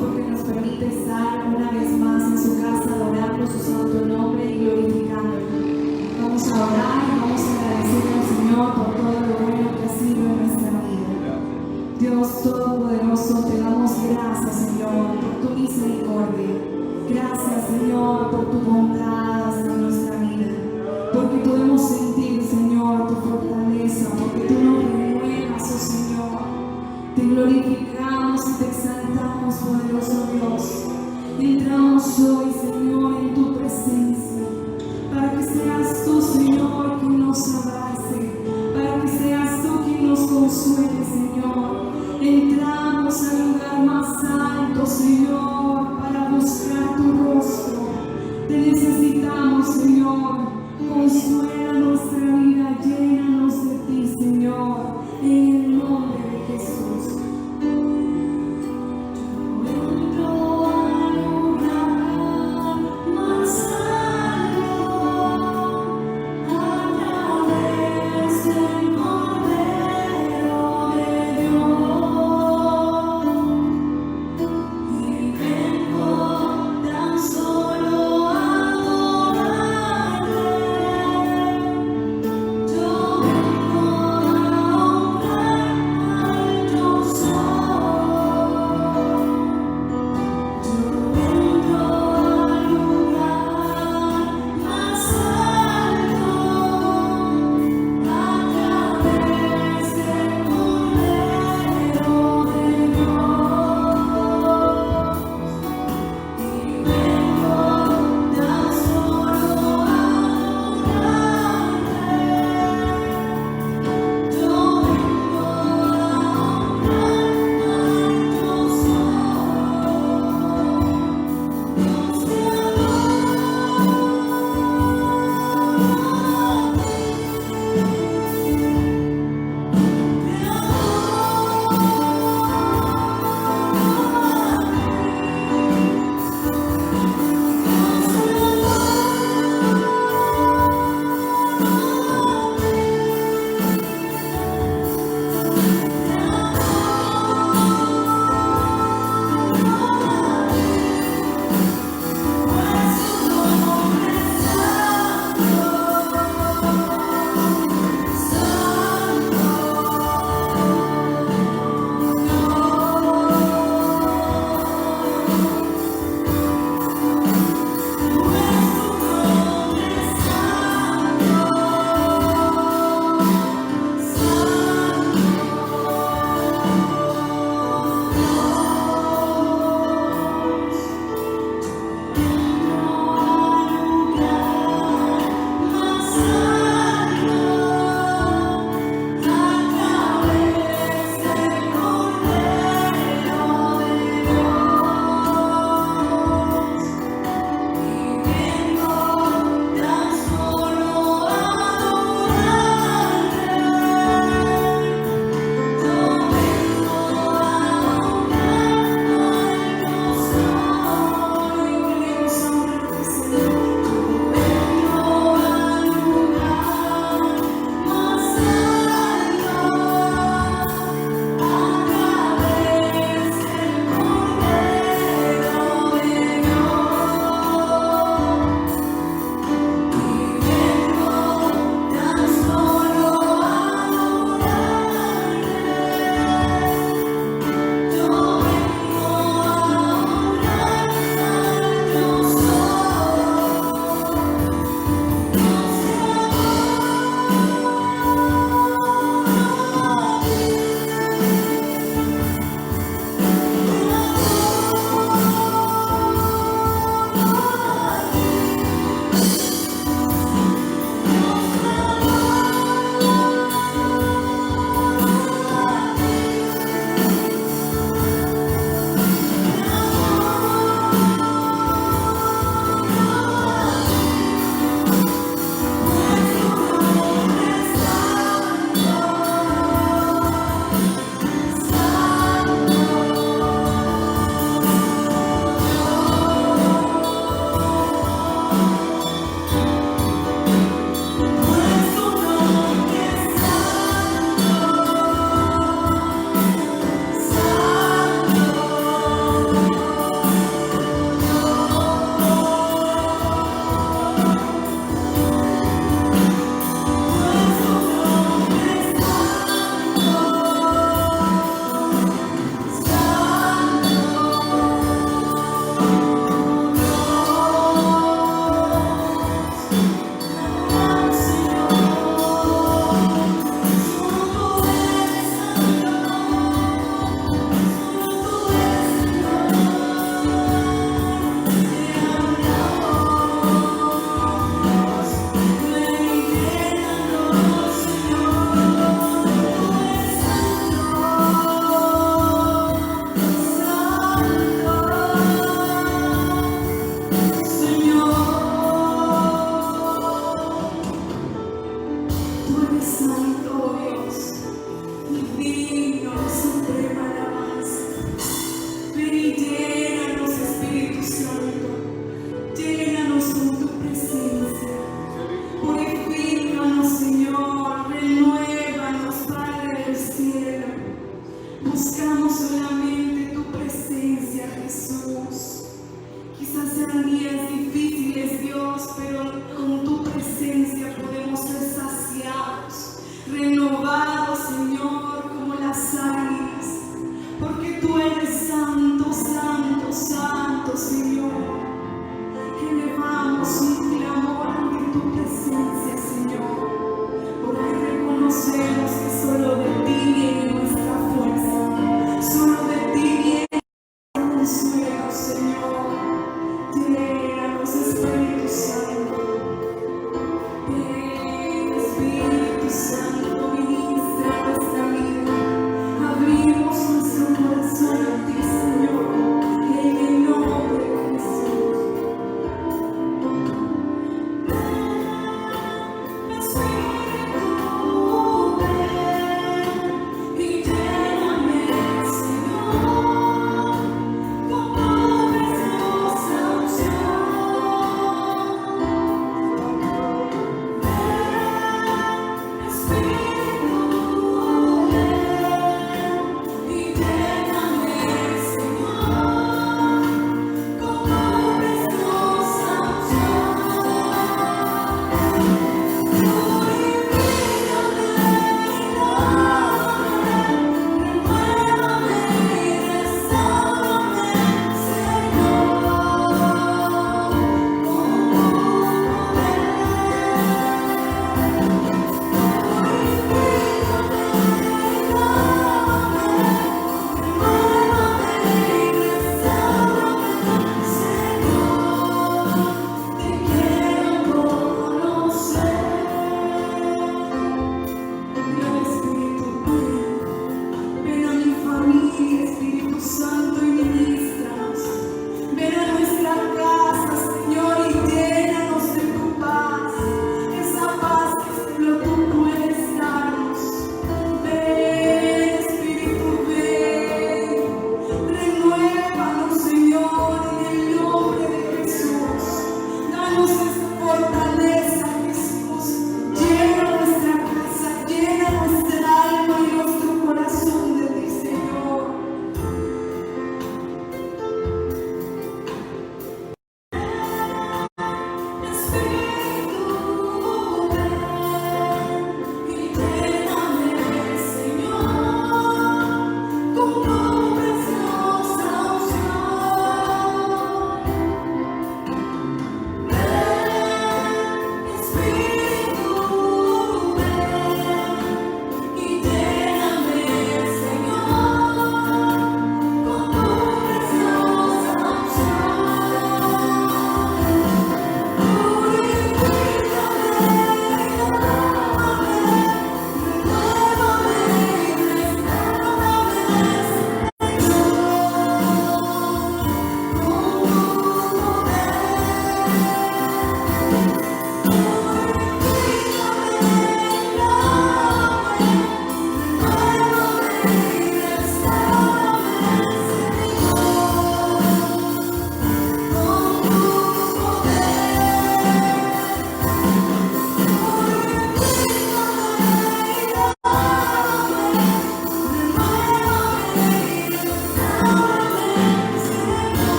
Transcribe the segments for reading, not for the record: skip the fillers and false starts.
porque nos permite estar una vez más en su casa adorando su santo nombre y glorificándolo. Vamos a orar y vamos a agradecerle al Señor por todo lo bueno que ha sido en nuestra vida. Dios Todopoderoso, te damos gracias, Señor, por tu misericordia. Gracias, Señor, por tu bondad en nuestra vida. Porque podemos sentir, Señor, tu fortaleza, porque tú nos renuevas, oh Señor. Te glorificamos y te exaltamos, poderoso Dios. Entramos hoy, Señor, en tu presencia, para que seas tú, Señor, quien nos abrace, para que seas tú quien nos consuele, Señor. Entramos al lugar más alto, Señor, para buscar tu rostro. Te necesitamos, Señor. Consuela nuestra vida, llénanos de ti, Señor, en el nombre de Jesús. Entro al lugar más alto, a través del Cordero de Dios, y vengo tan solo a adorarte. suprema alabanza. Ven y llénanos, Espíritu Santo. Llénanos con tu presencia. Purifícanos, Señor. Renuévanos, Padre del cielo. Buscamos solamente tu presencia, Jesús. Quizás sean días difíciles, Dios, pero con tu presencia podemos ser saciados, renovados, Señor, como las águilas. Porque tú eres santo, santo, santo, Señor. Elevamos un clamor ante tu presencia, Señor. Por ahí reconocemos que solo de ti viene nuestra fuerza, solo de ti viene el consuelo, Señor. Llénanos, Espíritu Santo. Ven, Espíritu Santo, ministra nuestra vida. Abrimos nuestro corazón a ti, Señor, en el nombre de Jesús.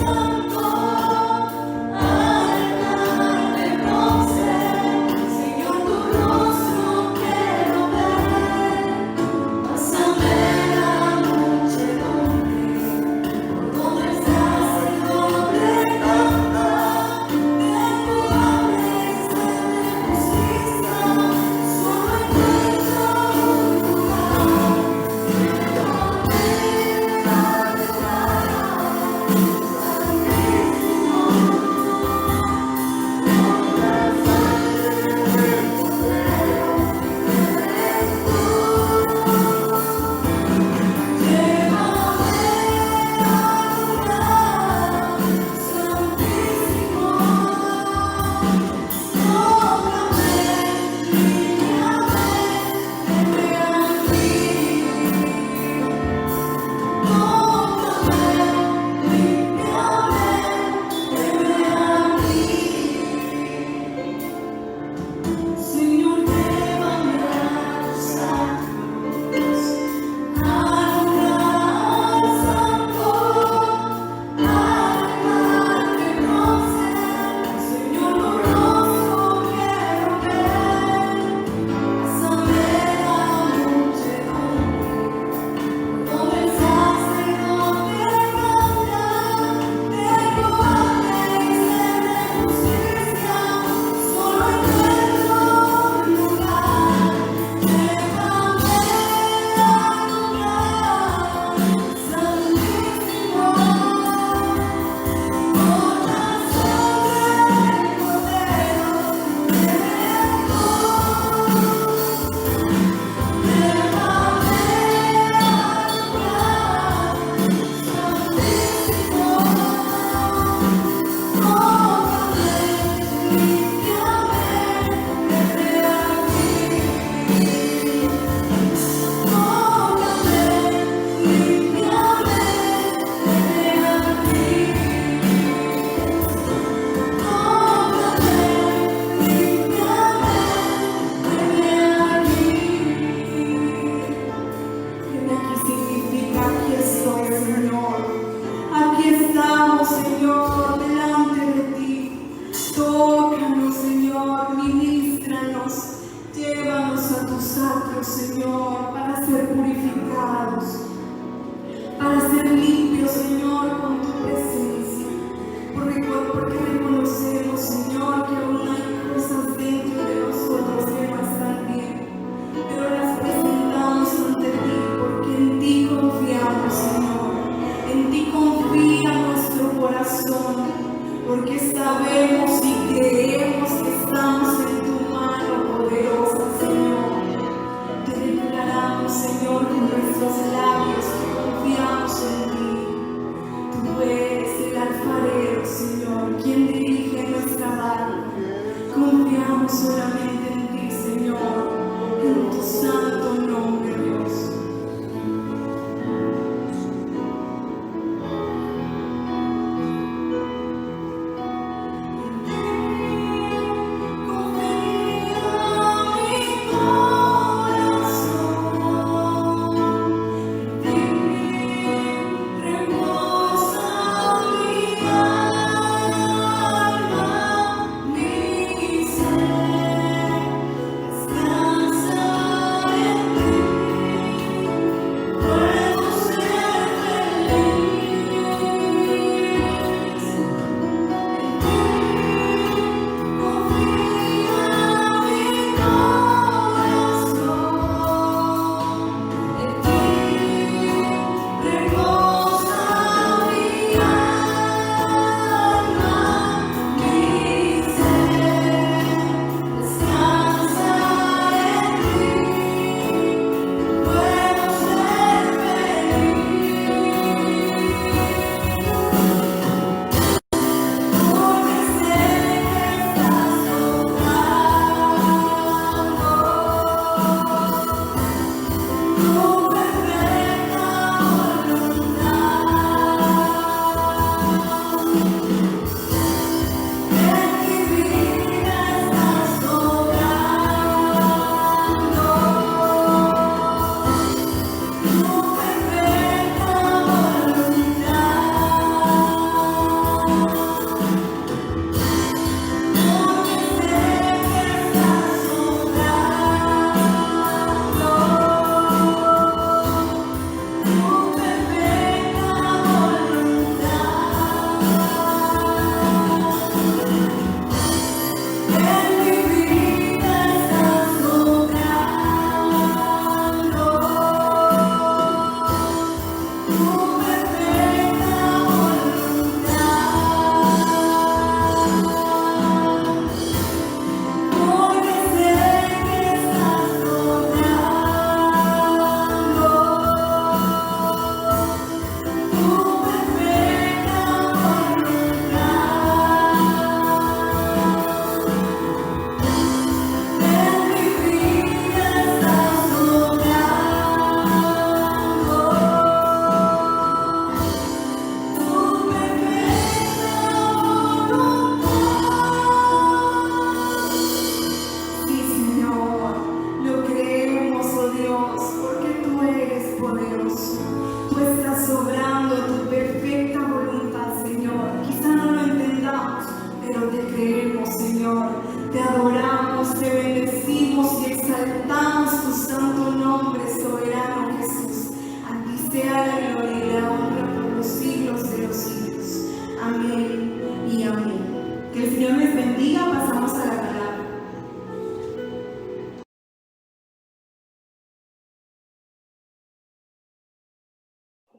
Santo Señor, delante de ti. Tócanos, Señor, ministranos. Llévanos a tus atrios, Señor, para ser purificados, para ser limpios, Señor, con tu presencia. Porque reconocemos, Señor, que aún hay cosas dentro de nosotros que no están bien, pero las presentamos ante ti, porque en ti confiamos, Señor. En ti confía nuestro corazón, porque sabemos y creemos que estamos en tu mano poderosa, Señor. Te declaramos, Señor, con nuestros labios que confiamos en ti. Tú eres el alfarero, Señor, quien dirige nuestra barca. Confiamos solamente en ti, Señor, en tu santo nombre, Dios.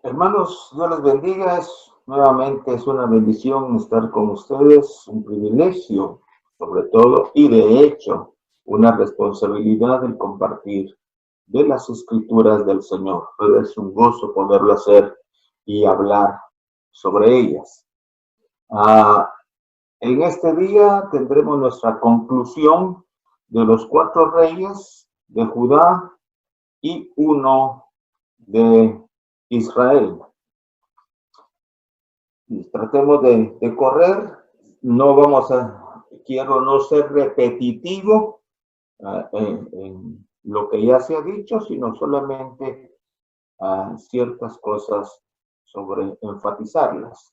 Hermanos, Dios les bendiga. Nuevamente es una bendición estar con ustedes, un privilegio sobre todo, y de hecho una responsabilidad el compartir de las escrituras del Señor. Pero es un gozo poderlo hacer y hablar sobre ellas. En este día tendremos nuestra conclusión de los 4 reyes de Judá y 1 de Israel. Y tratemos de correr. No vamos quiero no ser repetitivo en lo que ya se ha dicho, sino solamente ciertas cosas sobre enfatizarlas.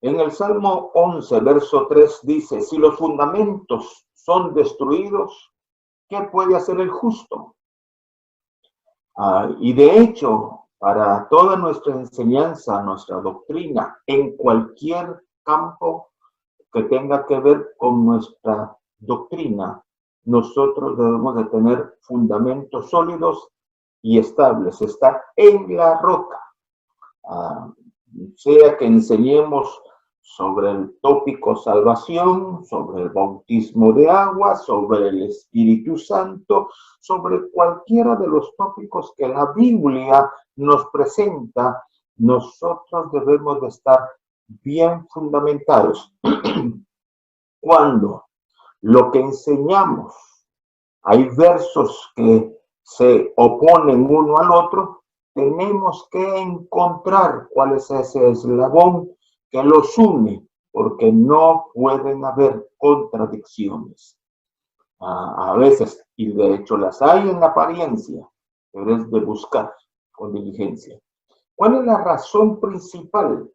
En el Salmo 11, verso 3 dice, si los fundamentos son destruidos, ¿qué puede hacer el justo? Y de hecho, para toda nuestra enseñanza, nuestra doctrina, en cualquier campo que tenga que ver con nuestra doctrina, nosotros debemos de tener fundamentos sólidos y estables, estar en la roca. Sea que enseñemos sobre el tópico salvación, sobre el bautismo de agua, sobre el Espíritu Santo, sobre cualquiera de los tópicos que la Biblia nos presenta, nosotros debemos de estar bien fundamentados. Cuando lo que enseñamos, hay versos que se oponen uno al otro, tenemos que encontrar cuál es ese eslabón que los une, porque no pueden haber contradicciones. A veces, y de hecho las hay en apariencia, pero es de buscar con diligencia. ¿Cuál es la razón principal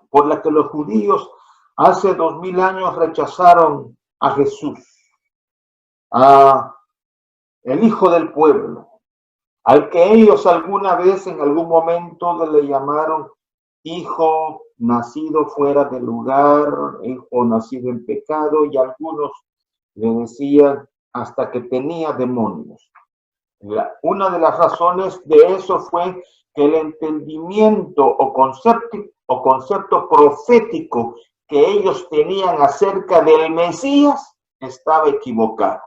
por la que los judíos hace 2000 años rechazaron a Jesús, a el Hijo del Pueblo, al que ellos alguna vez en algún momento le llamaron hijo nacido fuera del lugar, hijo nacido en pecado, y algunos le decían hasta que tenía demonios? Una de las razones de eso fue que el entendimiento o concepto profético que ellos tenían acerca del Mesías estaba equivocado.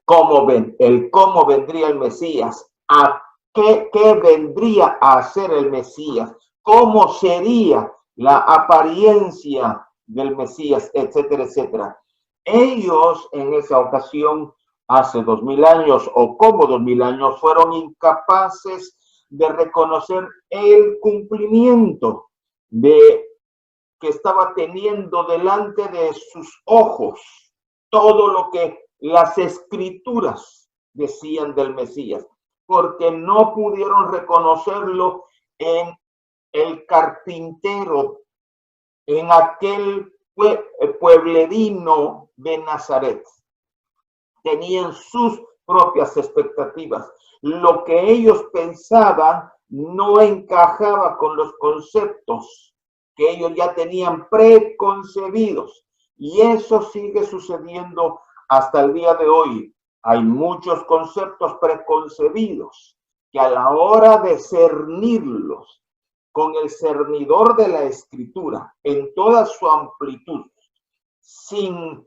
¿Cómo vendría el Mesías? ¿A qué vendría a hacer el Mesías? ¿Cómo sería la apariencia del Mesías? Etcétera, etcétera. Ellos en esa ocasión, hace 2000 años o como 2000 años, fueron incapaces de reconocer el cumplimiento de que estaba teniendo delante de sus ojos todo lo que las escrituras decían del Mesías, porque no pudieron reconocerlo en el carpintero, en aquel pueblerino de Nazaret. Tenían sus propias expectativas. Lo que ellos pensaban no encajaba con los conceptos que ellos ya tenían preconcebidos. Y eso sigue sucediendo hasta el día de hoy. Hay muchos conceptos preconcebidos que a la hora de cernirlos con el cernidor de la Escritura en toda su amplitud, sin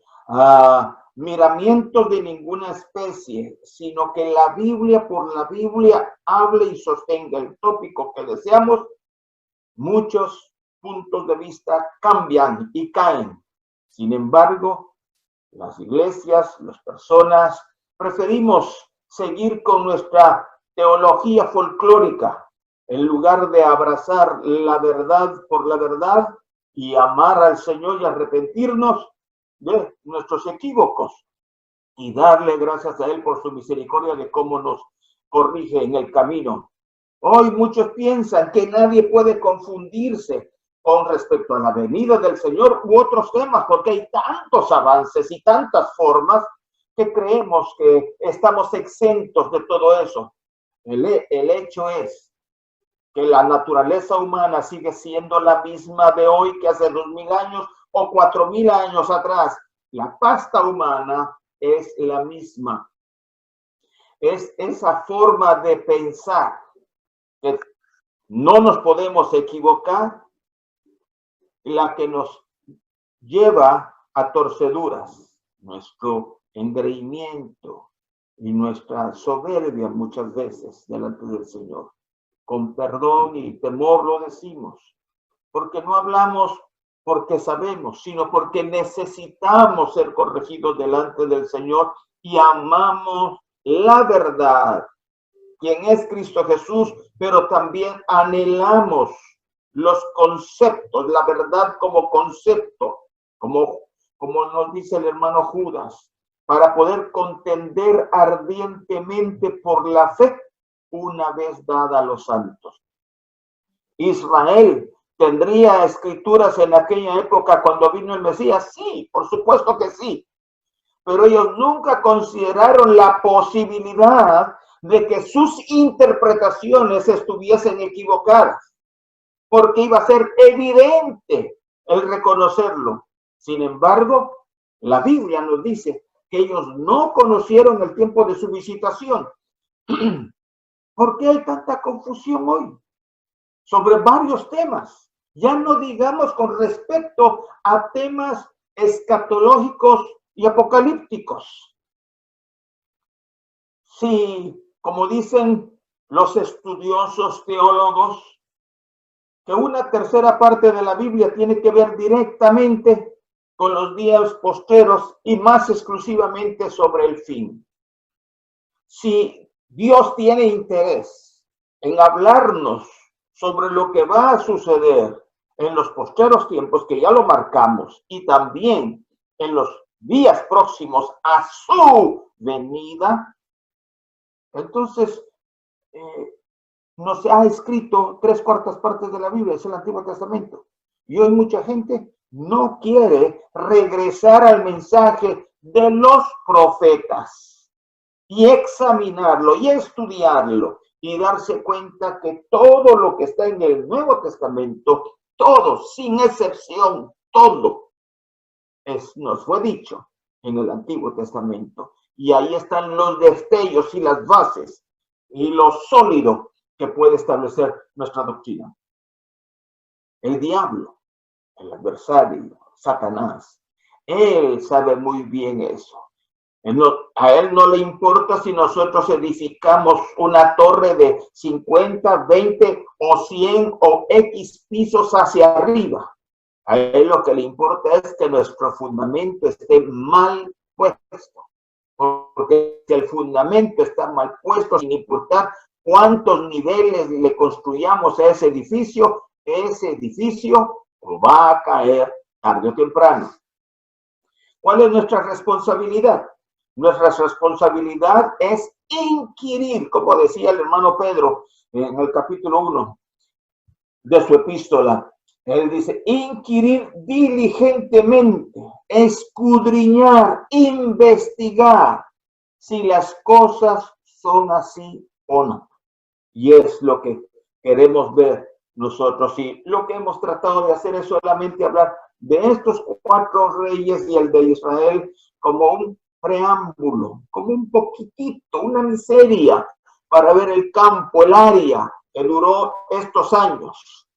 miramientos de ninguna especie, sino que la Biblia por la Biblia hable y sostenga el tópico que deseamos, muchos puntos de vista cambian y caen. Sin embargo, las iglesias, las personas, preferimos seguir con nuestra teología folclórica en lugar de abrazar la verdad por la verdad y amar al Señor y arrepentirnos de nuestros equívocos y darle gracias a Él por su misericordia de cómo nos corrige en el camino. Hoy muchos piensan que nadie puede confundirse con respecto a la venida del Señor u otros temas, porque hay tantos avances y tantas formas que creemos que estamos exentos de todo eso. El hecho es que la naturaleza humana sigue siendo la misma de hoy que hace 2000 años o 4000 años atrás. La pasta humana es la misma. Es esa forma de pensar que no nos podemos equivocar la que nos lleva a torceduras, nuestro engreimiento y nuestra soberbia muchas veces delante del Señor. Con perdón y temor lo decimos, porque no hablamos porque sabemos, sino porque necesitamos ser corregidos delante del Señor y amamos la verdad, quien es Cristo Jesús, pero también anhelamos los conceptos, la verdad como concepto, como nos dice el hermano Judas, para poder contender ardientemente por la fe una vez dada a los santos. Israel ¿Tendría escrituras en aquella época cuando vino el Mesías? Sí, por supuesto que sí. Pero ellos nunca consideraron la posibilidad de que sus interpretaciones estuviesen equivocadas, porque iba a ser evidente el reconocerlo. Sin embargo, la Biblia nos dice que ellos no conocieron el tiempo de su visitación. ¿Por qué hay tanta confusión hoy sobre varios temas? Ya no digamos con respecto a temas escatológicos y apocalípticos. Sí, como dicen los estudiosos teólogos, que una tercera parte de la Biblia tiene que ver directamente con los días posteros y más exclusivamente sobre el fin. Si Dios tiene interés en hablarnos sobre lo que va a suceder en los posteros tiempos, que ya lo marcamos, y también en los días próximos a su venida, entonces nos ha escrito 3/4 partes de la Biblia, es el Antiguo Testamento. Y hoy mucha gente no quiere regresar al mensaje de los profetas y examinarlo y estudiarlo y darse cuenta que todo lo que está en el Nuevo Testamento, todo, sin excepción, todo, nos fue dicho en el Antiguo Testamento. Y ahí están los destellos y las bases y lo sólido que puede establecer nuestra doctrina. El diablo, el adversario, Satanás, él sabe muy bien eso. A él no le importa si nosotros edificamos una torre de 50, 20 o 100 o X pisos hacia arriba. A él lo que le importa es que nuestro fundamento esté mal puesto. Porque si el fundamento está mal puesto, sin importar cuántos niveles le construyamos a ese edificio va a caer tarde o temprano. ¿Cuál es nuestra responsabilidad? Nuestra responsabilidad es inquirir, como decía el hermano Pedro en el capítulo 1 de su epístola. Él dice, inquirir diligentemente, escudriñar, investigar si las cosas son así o no. Y es lo que queremos ver nosotros. Y lo que hemos tratado de hacer es solamente hablar de estos 4 reyes y el de Israel como un preámbulo, como un poquitito, una miseria para ver el campo, el área que duró estos años.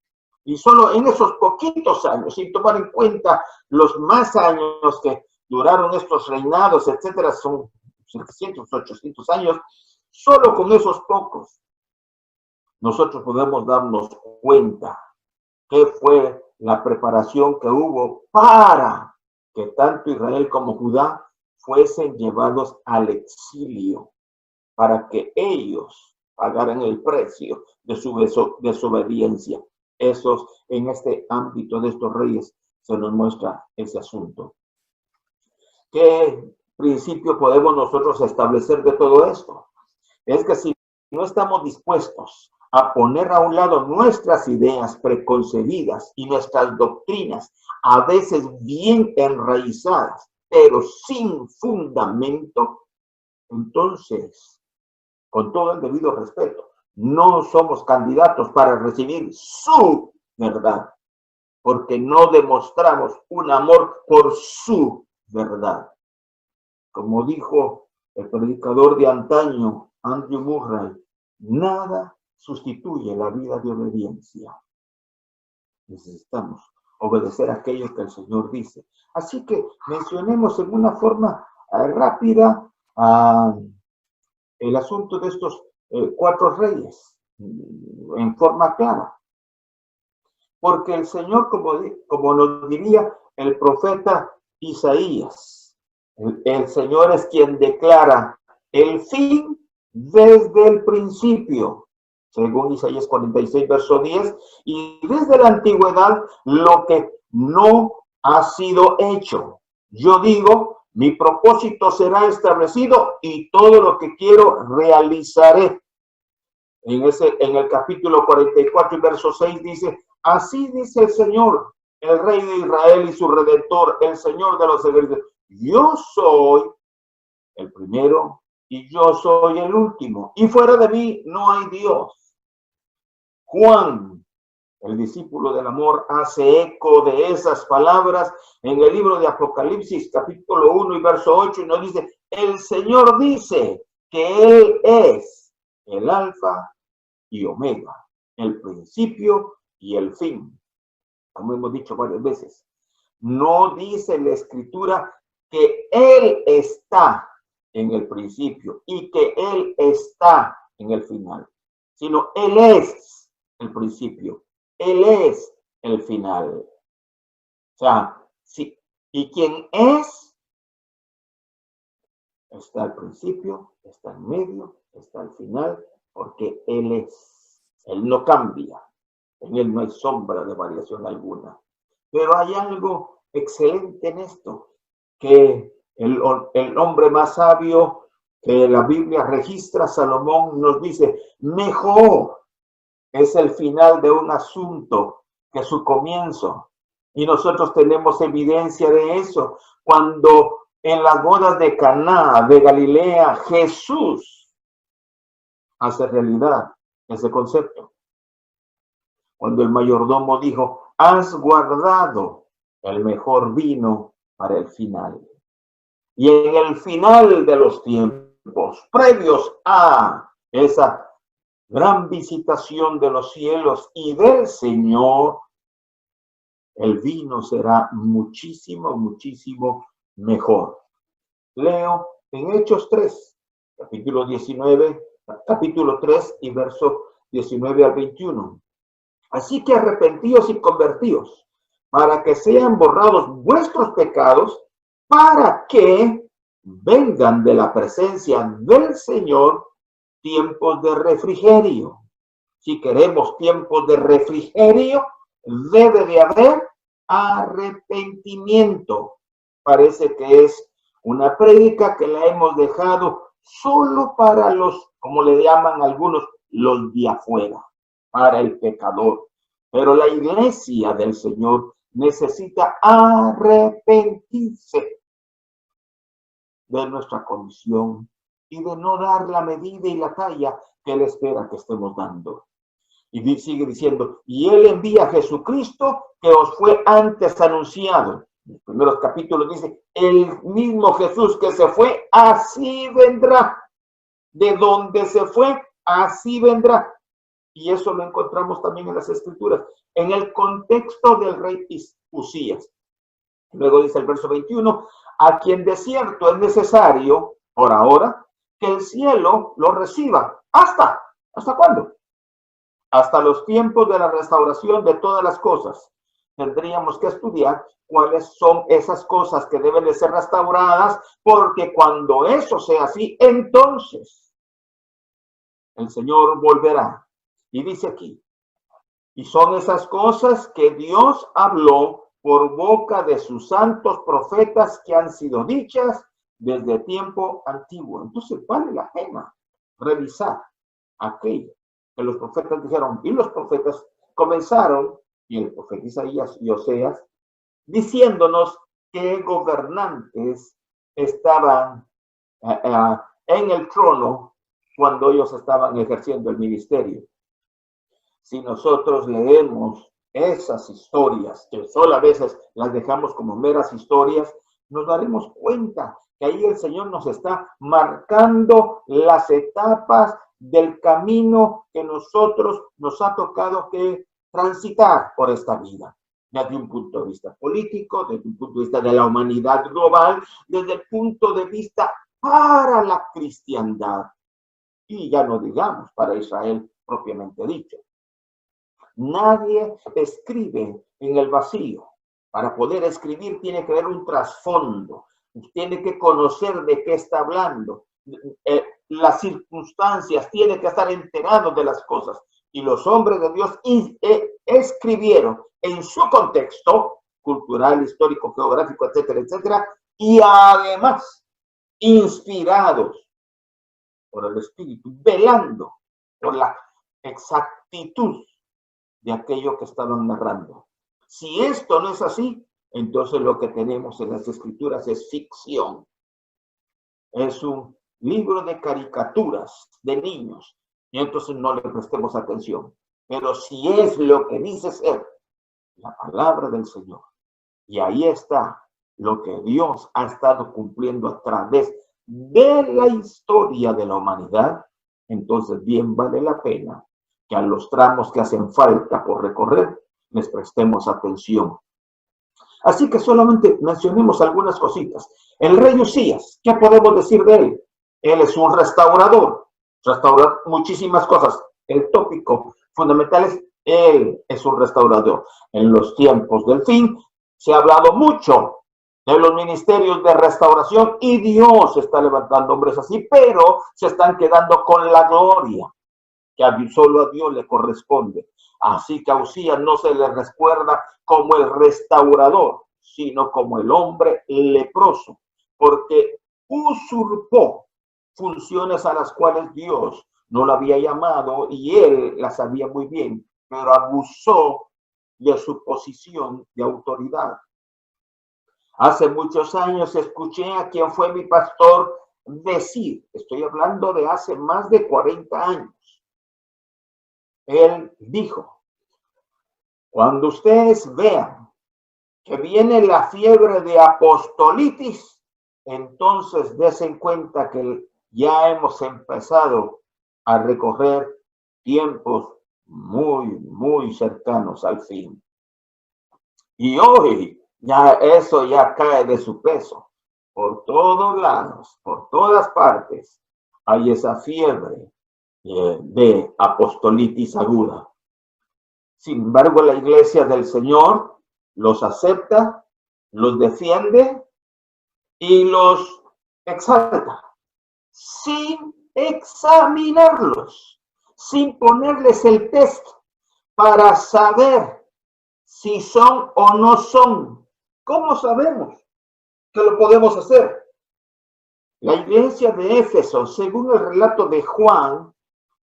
Y solo en esos poquitos años, sin tomar en cuenta los más años que duraron estos reinados, etcétera, son 700, 800 años, solo con esos pocos, nosotros podemos darnos cuenta qué fue la preparación que hubo para que tanto Israel como Judá fuesen llevados al exilio, para que ellos pagaran el precio de su desobediencia. En este ámbito de estos reyes se nos muestra ese asunto. ¿Qué principio podemos nosotros establecer de todo esto? Es que si no estamos dispuestos a poner a un lado nuestras ideas preconcebidas y nuestras doctrinas, a veces bien enraizadas, pero sin fundamento, entonces, con todo el debido respeto, no somos candidatos para recibir su verdad, porque no demostramos un amor por su verdad. Como dijo el predicador de antaño, Andrew Murray, nada sustituye la vida de obediencia. Necesitamos obedecer aquello que el Señor dice. Así que mencionemos en una forma rápida el asunto de estos 4 reyes, en forma clara. Porque el Señor, como nos diría el profeta Isaías, el Señor es quien declara el fin desde el principio, según Isaías 46, verso 10, y desde la antigüedad lo que no ha sido hecho. Yo digo, mi propósito será establecido y todo lo que quiero realizaré. En el capítulo 44 y verso 6 dice, Así dice el Señor, el Rey de Israel y su Redentor, el Señor de los ejércitos. Yo soy el primero y yo soy el último. Y fuera de mí no hay Dios. Juan, el discípulo del amor, hace eco de esas palabras en el libro de Apocalipsis, capítulo 1 y verso 8, y nos dice, el Señor dice que Él es el alfa y omega, el principio y el fin, como hemos dicho varias veces. No dice la Escritura que Él está en el principio y que Él está en el final, sino Él es el principio, Él es el final. O sea, sí, y quien es, está al principio, está en medio, está al final, porque Él es. Él no cambia, en Él no hay sombra de variación alguna. Pero hay algo excelente en esto, que el hombre más sabio que la Biblia registra, Salomón, nos dice, mejor es el final de un asunto que su comienzo. Y nosotros tenemos evidencia de eso. Cuando en las bodas de Caná, de Galilea, Jesús hace realidad ese concepto. Cuando el mayordomo dijo, has guardado el mejor vino para el final. Y en el final de los tiempos, previos a esa gran visitación de los cielos y del Señor, el vino será muchísimo, muchísimo mejor. Leo en Hechos 3, capítulo 19, capítulo 3 y verso 19 al 21. Así que arrepentíos y convertíos, para que sean borrados vuestros pecados, para que vengan de la presencia del Señor tiempos de refrigerio. Si queremos tiempos de refrigerio, debe de haber arrepentimiento. Parece que es una prédica que la hemos dejado solo para los, como le llaman algunos, los de afuera, para el pecador. Pero la iglesia del Señor necesita arrepentirse de nuestra condición y de no dar la medida y la talla que Él espera que estemos dando. Y sigue diciendo, y Él envía a Jesucristo que os fue antes anunciado. En los primeros capítulos dice, el mismo Jesús que se fue, así vendrá. De donde se fue, así vendrá. Y eso lo encontramos también en las Escrituras, en el contexto del rey Usías. Luego dice el verso 21, a quien de cierto es necesario, por ahora, que el cielo lo reciba. ¿Hasta cuándo? Hasta los tiempos de la restauración de todas las cosas. Tendríamos que estudiar cuáles son esas cosas que deben de ser restauradas, porque cuando eso sea así, entonces el Señor volverá. Y dice aquí, y son esas cosas que Dios habló por boca de sus santos profetas que han sido dichas desde tiempo antiguo. Entonces vale la pena revisar aquello que los profetas dijeron. Y los profetas comenzaron, y el profeta Isaías y Oseas, diciéndonos que gobernantes estaban en el trono cuando ellos estaban ejerciendo el ministerio. Si nosotros leemos esas historias, que solo a veces las dejamos como meras historias, nos daremos cuenta que ahí el Señor nos está marcando las etapas del camino que nosotros nos ha tocado que transitar por esta vida. Desde un punto de vista político, desde un punto de vista de la humanidad global, desde el punto de vista para la cristiandad. Y ya no digamos para Israel propiamente dicho. Nadie escribe en el vacío. Para poder escribir tiene que haber un trasfondo. Tiene que conocer de qué está hablando. Las circunstancias, tiene que estar enterado de las cosas. Y los hombres de Dios escribieron en su contexto cultural, histórico, geográfico, etcétera, etcétera. Y además, inspirados por el Espíritu, velando por la exactitud de aquello que estaban narrando. Si esto no es así, entonces lo que tenemos en las escrituras es ficción. Es un libro de caricaturas de niños, y entonces no le prestemos atención. Pero si es lo que dice ser la palabra del Señor, y ahí está lo que Dios ha estado cumpliendo a través de la historia de la humanidad, entonces bien vale la pena que a los tramos que hacen falta por recorrer les prestemos atención. Así que solamente mencionemos algunas cositas. El rey Usías, ¿qué podemos decir de él? Él es un restaurador, restaura muchísimas cosas. El tópico fundamental es, él es un restaurador. En los tiempos del fin se ha hablado mucho de los ministerios de restauración y Dios está levantando hombres así, pero se están quedando con la gloria que solo a Dios le corresponde. Así que a Usías no se le recuerda como el restaurador, sino como el hombre leproso, porque usurpó funciones a las cuales Dios no lo había llamado y él las sabía muy bien, pero abusó de su posición de autoridad. Hace muchos años escuché a quien fue mi pastor decir, estoy hablando de hace más de 40 años, él dijo, cuando ustedes vean que viene la fiebre de apostolitis, entonces desen cuenta que ya hemos empezado a recorrer tiempos muy cercanos al fin. Y hoy ya eso ya cae de su peso. Por todos lados, por todas partes, hay esa fiebre de apostolitis aguda. Sin embargo, la iglesia del Señor los acepta, los defiende y los exalta, sin examinarlos, sin ponerles el test para saber si son o no son. ¿Cómo sabemos que lo podemos hacer? La iglesia de Éfeso, según el relato de Juan,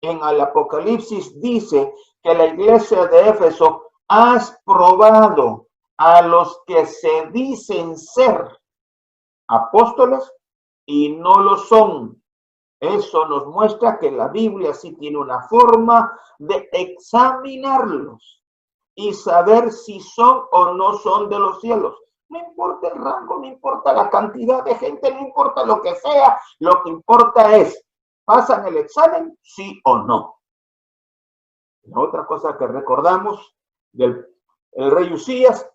en el Apocalipsis dice que la iglesia de Éfeso has probado a los que se dicen ser apóstoles y no lo son. Eso nos muestra que la Biblia sí tiene una forma de examinarlos y saber si son o no son de los cielos. No importa el rango, no importa la cantidad de gente, no importa lo que sea, lo que importa es, ¿pasan el examen, sí o no? La otra cosa que recordamos del rey Usías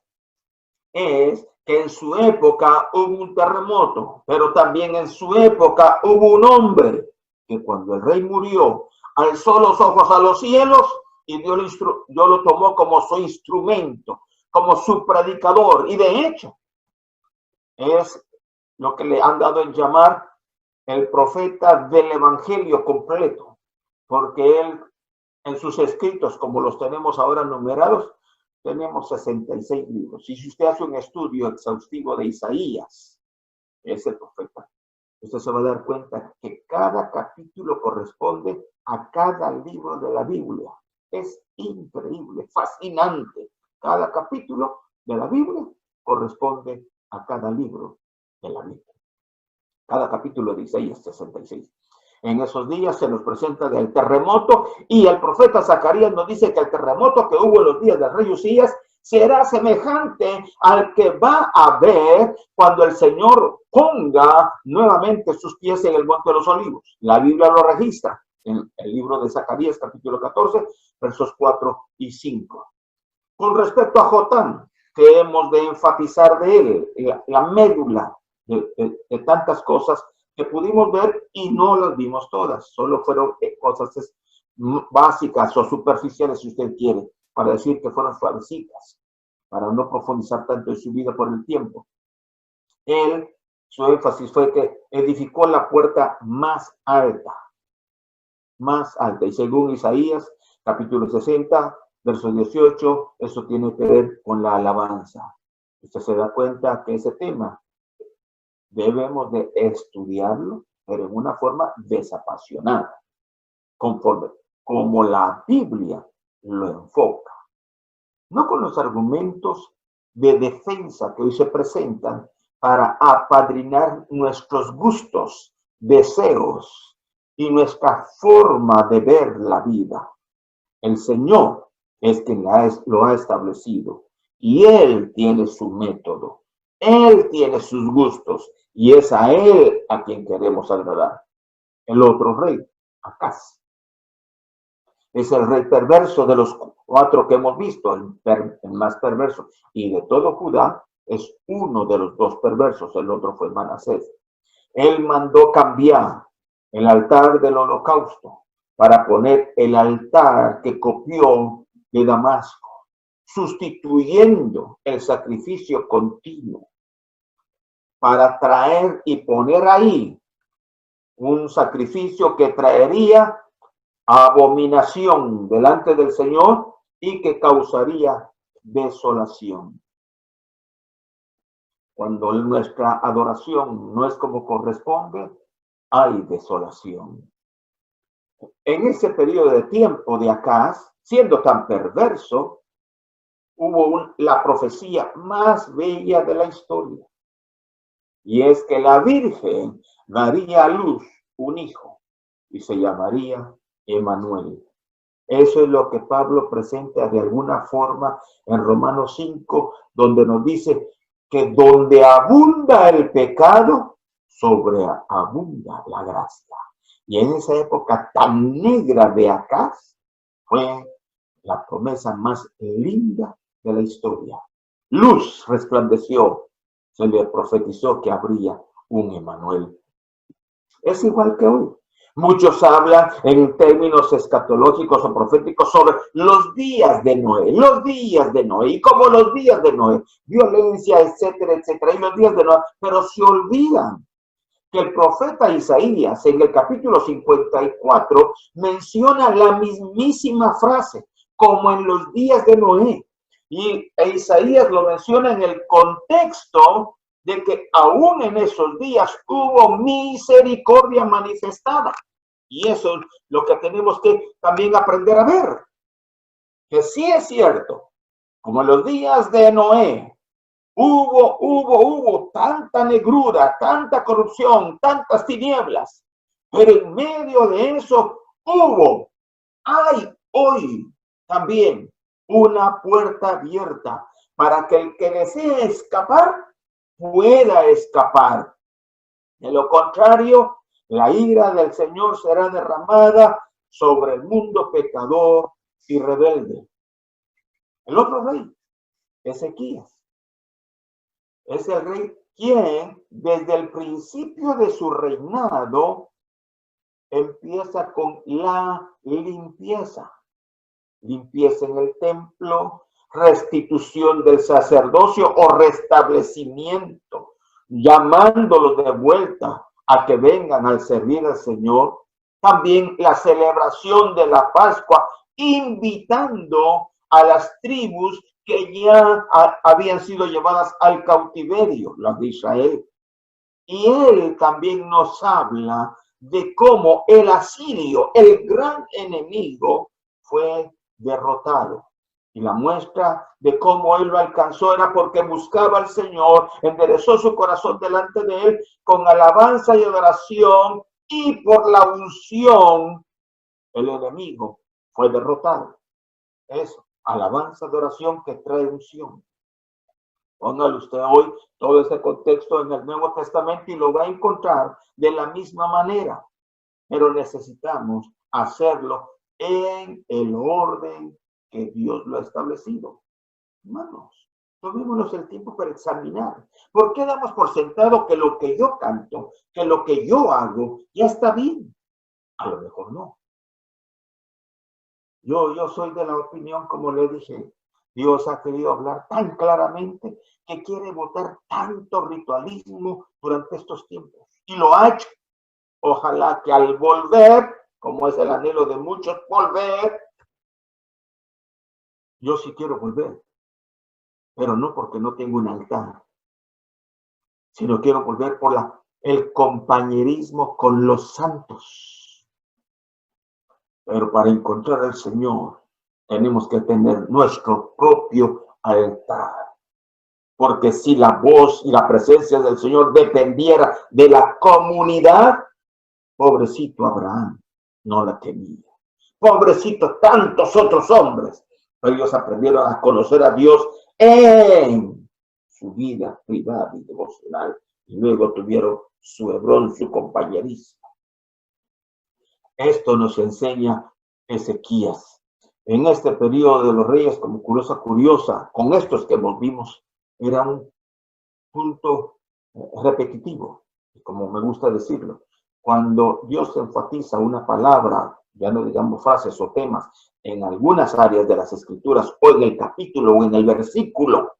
es que en su época hubo un terremoto, pero también en su época hubo un hombre que cuando el rey murió alzó los ojos a los cielos y Dios lo tomó como su instrumento, como su predicador, y de hecho es lo que le han dado en llamar el profeta del evangelio completo, porque él en sus escritos, como los tenemos ahora numerados, tenemos 66 libros. Y si usted hace un estudio exhaustivo de Isaías, es el profeta, usted se va a dar cuenta que cada capítulo corresponde a cada libro de la Biblia. Es increíble, fascinante. Cada capítulo de la Biblia corresponde a cada libro de la Biblia. Cada capítulo de Isaías 66. En esos días se nos presenta del terremoto y el profeta Zacarías nos dice que el terremoto que hubo en los días del rey Usías será semejante al que va a haber cuando el Señor ponga nuevamente sus pies en el monte de los olivos. La Biblia lo registra en el libro de Zacarías, capítulo 14, versos 4 y 5. Con respecto a Jotán, que hemos de enfatizar de él, la médula de tantas cosas que pudimos ver y no las vimos todas, solo fueron cosas básicas o superficiales, si usted quiere, para decir que fueron suavecitas, para no profundizar tanto en su vida por el tiempo. Él, su énfasis fue que edificó la puerta más alta, y según Isaías, capítulo 60, verso 18, eso tiene que ver con la alabanza. Usted se da cuenta que ese tema debemos de estudiarlo, pero en una forma desapasionada, conforme como la Biblia lo enfoca. no con los argumentos de defensa que hoy se presentan para apadrinar nuestros gustos, deseos y nuestra forma de ver la vida. El Señor es quien lo ha establecido y Él tiene su método, Él tiene sus gustos y es a Él a quien queremos agradar. El otro rey, Acaz, es el rey perverso de los 4 que hemos visto, el más perverso. Y de todo Judá es uno de los 2 perversos, el otro fue Manasés. Él mandó cambiar el altar del holocausto para poner el altar que copió de Damasco, sustituyendo el sacrificio continuo para traer y poner ahí un sacrificio que traería abominación delante del Señor y que causaría desolación. Cuando nuestra adoración no es como corresponde, hay desolación. En ese periodo de tiempo de Acaz, siendo tan perverso, hubo la profecía más bella de la historia. Y es que la Virgen daría a luz un hijo y se llamaría Emmanuel. Eso es lo que Pablo presenta de alguna forma en Romanos 5, donde nos dice que donde abunda el pecado, sobreabunda la gracia. Y en esa época tan negra de Acaz, fue la promesa más linda de la historia. Luz resplandeció, se le profetizó que habría un Emmanuel. Es igual que hoy. Muchos hablan en términos escatológicos o proféticos sobre los días de Noé, y como los días de Noé, violencia, etcétera, etcétera, y los días de Noé, pero se olvidan que el profeta Isaías en el capítulo 54 menciona la mismísima frase, como en los días de Noé, y Isaías lo menciona en el contexto de que aún en esos días hubo misericordia manifestada. Y eso es lo que tenemos que también aprender a ver. Que sí es cierto, como en los días de Noé, hubo tanta negrura, tanta corrupción, tantas tinieblas. Pero en medio de eso hay hoy también una puerta abierta para que el que desee escapar pueda escapar. De lo contrario, la ira del Señor será derramada sobre el mundo pecador y rebelde. El otro rey, Ezequías, es el rey quien desde el principio de su reinado empieza con la limpieza. Limpieza en el templo, restitución del sacerdocio o restablecimiento, llamándolos de vuelta a que vengan al servir al Señor. También la celebración de la Pascua, invitando a las tribus que ya habían sido llevadas al cautiverio, las de Israel. Y él también nos habla de cómo el asirio, el gran enemigo, fue derrotado. Y la muestra de cómo él lo alcanzó era porque buscaba al Señor, enderezó su corazón delante de él con alabanza y adoración, y por la unción el enemigo fue derrotado. Eso, alabanza, adoración que trae unción. Póngale usted hoy todo ese contexto en el Nuevo Testamento y lo va a encontrar de la misma manera. Pero necesitamos hacerlo en el orden que Dios lo ha establecido. Hermanos, tomémonos el tiempo para examinar. ¿Por qué damos por sentado que lo que yo canto, que lo que yo hago, ya está bien? A lo mejor no. Yo soy de la opinión, como le dije, Dios ha querido hablar tan claramente que quiere botar tanto ritualismo durante estos tiempos. Y lo ha hecho. Ojalá que al volver, como es el anhelo de muchos, volver, yo sí quiero volver, pero no porque no tengo un altar, sino quiero volver por el compañerismo con los santos. Pero para encontrar al Señor tenemos que tener nuestro propio altar. Porque si la voz y la presencia del Señor dependiera de la comunidad, pobrecito Abraham no la tenía. Pobrecito tantos otros hombres. Pero ellos aprendieron a conocer a Dios en su vida privada y devocional. Y luego tuvieron su Hebrón, su compañerismo. Esto nos enseña Ezequías. En este periodo de los reyes, como curiosa, con estos que volvimos, era un punto repetitivo, como me gusta decirlo. Cuando Dios enfatiza una palabra, ya no digamos frases o temas, en algunas áreas de las escrituras, o en el capítulo, o en el versículo,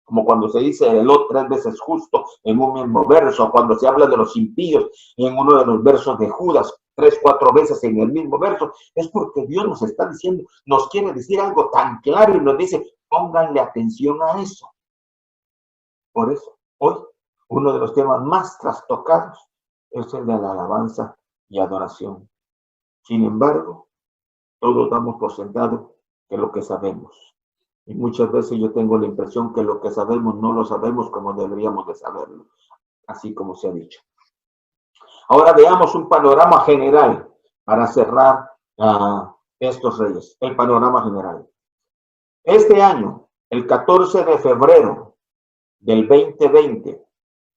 como cuando se dice el otro 3 veces justo en un mismo verso, cuando se habla de los impíos en uno de los versos de Judas, 3, 4 veces en el mismo verso, es porque Dios nos está diciendo, nos quiere decir algo tan claro y nos dice, pónganle atención a eso. Por eso, hoy, uno de los temas más trastocados es el de la alabanza y adoración. Sin embargo, todos damos por sentado que lo que sabemos. Y muchas veces yo tengo la impresión que lo que sabemos no lo sabemos como deberíamos de saberlo, así como se ha dicho. Ahora veamos un panorama general para cerrar estos reyes, el panorama general. Este año, el 14 de febrero del 2020,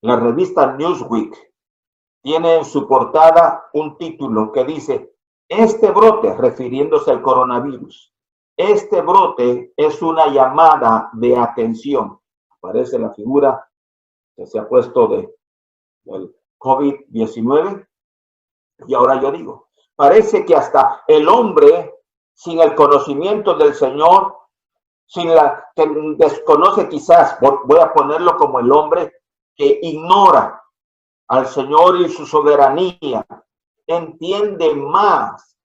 la revista Newsweek tiene en su portada un título que dice, este brote, refiriéndose al coronavirus, este brote es una llamada de atención. Aparece la figura que se ha puesto del COVID-19. Y ahora yo digo, parece que hasta el hombre, sin el conocimiento del Señor, que desconoce quizás, voy a ponerlo como el hombre que ignora al Señor y su soberanía, entiende más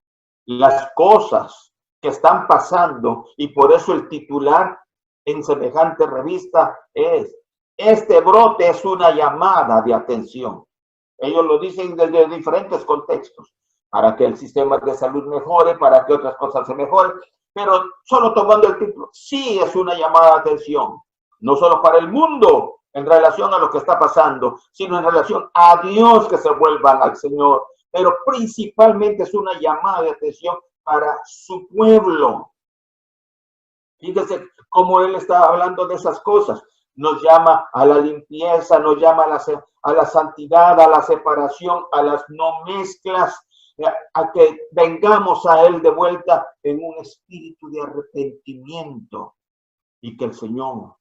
las cosas que están pasando y por eso el titular en semejante revista es, este brote es una llamada de atención. Ellos lo dicen desde diferentes contextos, para que el sistema de salud mejore, para que otras cosas se mejoren, pero solo tomando el título, sí es una llamada de atención, no solo para el mundo en relación a lo que está pasando, sino en relación a Dios, que se vuelvan al Señor, pero principalmente es una llamada de atención para su pueblo. Fíjese cómo él está hablando de esas cosas. Nos llama a la limpieza, nos llama a la santidad, a la separación, a las no mezclas, a que vengamos a él de vuelta en un espíritu de arrepentimiento y que el Señor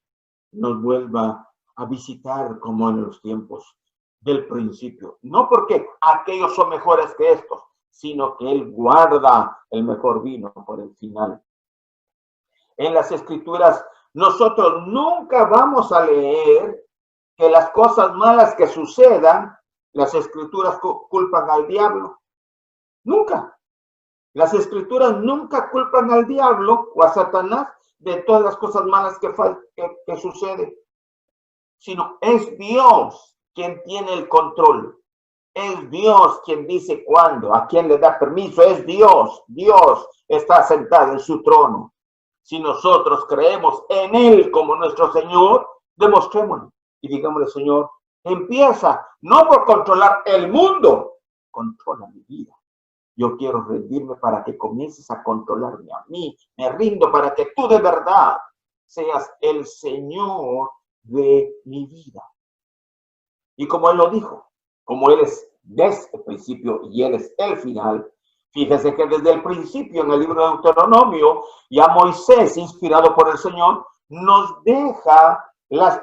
nos vuelva a visitar como en los tiempos del principio. No porque aquellos son mejores que estos, sino que Él guarda el mejor vino por el final. En las Escrituras, nosotros nunca vamos a leer que las cosas malas que sucedan, las Escrituras culpan al diablo. Nunca. Las Escrituras nunca culpan al diablo o a Satanás de todas las cosas malas que suceden, sino es Dios quien tiene el control. Es Dios quien dice cuándo, a quién le da permiso. Es Dios. Dios está sentado en su trono. Si nosotros creemos en Él como nuestro Señor, demostrémoslo. Y digámosle, Señor, empieza no por controlar el mundo, controla mi vida. Yo quiero rendirme para que comiences a controlarme a mí. Me rindo para que tú de verdad seas el Señor de mi vida. Y como Él lo dijo, como Él es desde el principio y Él es el final, fíjese que desde el principio en el libro de Deuteronomio, ya Moisés, inspirado por el Señor, nos deja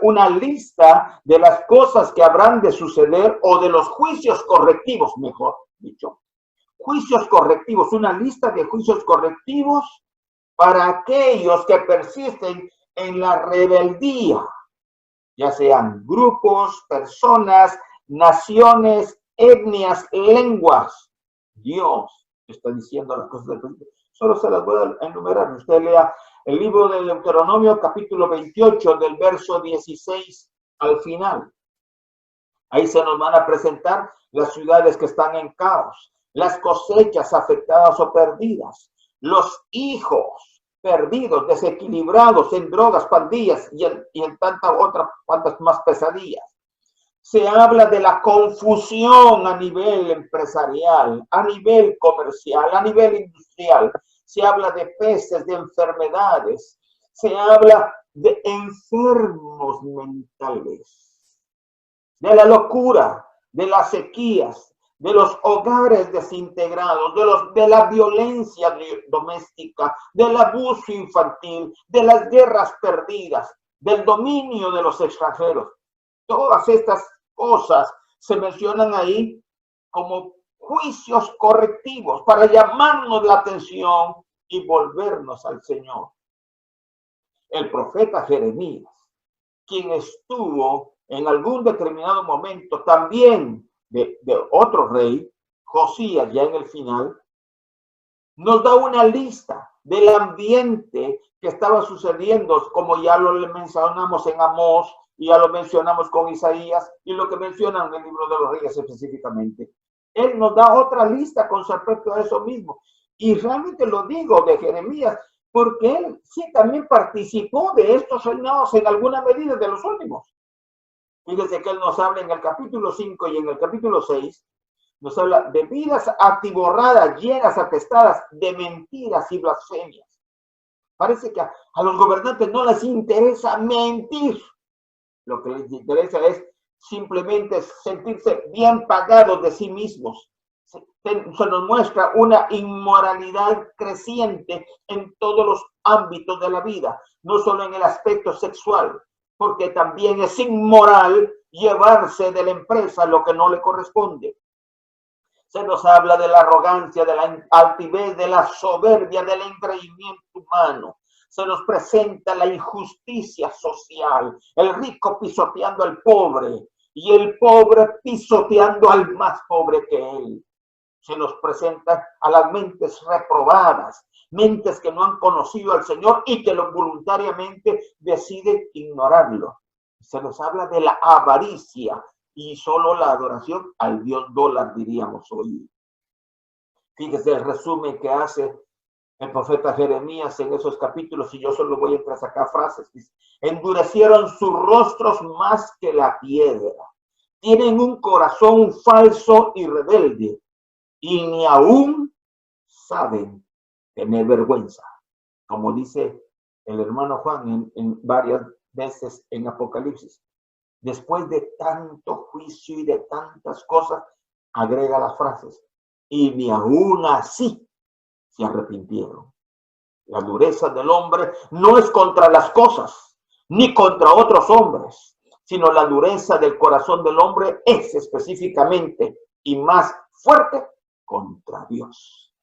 una lista de las cosas que habrán de suceder o de los juicios correctivos, mejor dicho. Juicios correctivos, una lista de juicios correctivos para aquellos que persisten en la rebeldía, ya sean grupos, personas, naciones, etnias, lenguas. Dios está diciendo las cosas del principio. Solo se las voy a enumerar. Usted lea el libro de Deuteronomio, capítulo 28, del verso 16 al final. Ahí se nos van a presentar las ciudades que están en caos, las cosechas afectadas o perdidas, los hijos perdidos, desequilibrados en drogas, pandillas y en tantas otras cuantas más pesadillas. Se habla de la confusión a nivel empresarial, a nivel comercial, a nivel industrial. Se habla de pestes, de enfermedades. Se habla de enfermos mentales, de la locura, de las sequías, de los hogares desintegrados, de la violencia doméstica, del abuso infantil, de las guerras perdidas, del dominio de los extranjeros. Todas estas cosas se mencionan ahí como juicios correctivos para llamarnos la atención y volvernos al Señor. El profeta Jeremías, quien estuvo en algún determinado momento también de otro rey, Josías, ya en el final, nos da una lista del ambiente que estaba sucediendo, como ya lo mencionamos en Amós, y ya lo mencionamos con Isaías, y lo que menciona en el libro de los Reyes específicamente. Él nos da otra lista con respecto a eso mismo. Y realmente lo digo de Jeremías, porque él sí también participó de estos reinados en alguna medida de los últimos. Fíjense que él nos habla en el capítulo 5 y en el capítulo 6, nos habla de vidas atiborradas, llenas, atestadas de mentiras y blasfemias. Parece que a los gobernantes no les interesa mentir. Lo que les interesa es simplemente sentirse bien pagados de sí mismos. Se nos muestra una inmoralidad creciente en todos los ámbitos de la vida, no solo en el aspecto sexual, porque también es inmoral llevarse de la empresa lo que no le corresponde. Se nos habla de la arrogancia, de la altivez, de la soberbia, del engreimiento humano. Se nos presenta la injusticia social, el rico pisoteando al pobre y el pobre pisoteando al más pobre que él. Se nos presenta a las mentes reprobadas, mentes que no han conocido al Señor y que voluntariamente deciden ignorarlo. Se nos habla de la avaricia y solo la adoración al Dios dólar, diríamos hoy. Fíjese el resumen que hace el profeta Jeremías en esos capítulos, y yo solo voy a sacar frases. Dice: endurecieron sus rostros más que la piedra, tienen un corazón falso y rebelde, y ni aún saben tener vergüenza, como dice el hermano Juan en varias veces en Apocalipsis. Después de tanto juicio y de tantas cosas, agrega las frases: y ni aún así se arrepintieron. La dureza del hombre no es contra las cosas, ni contra otros hombres, sino la dureza del corazón del hombre es específicamente y más fuerte contra Dios.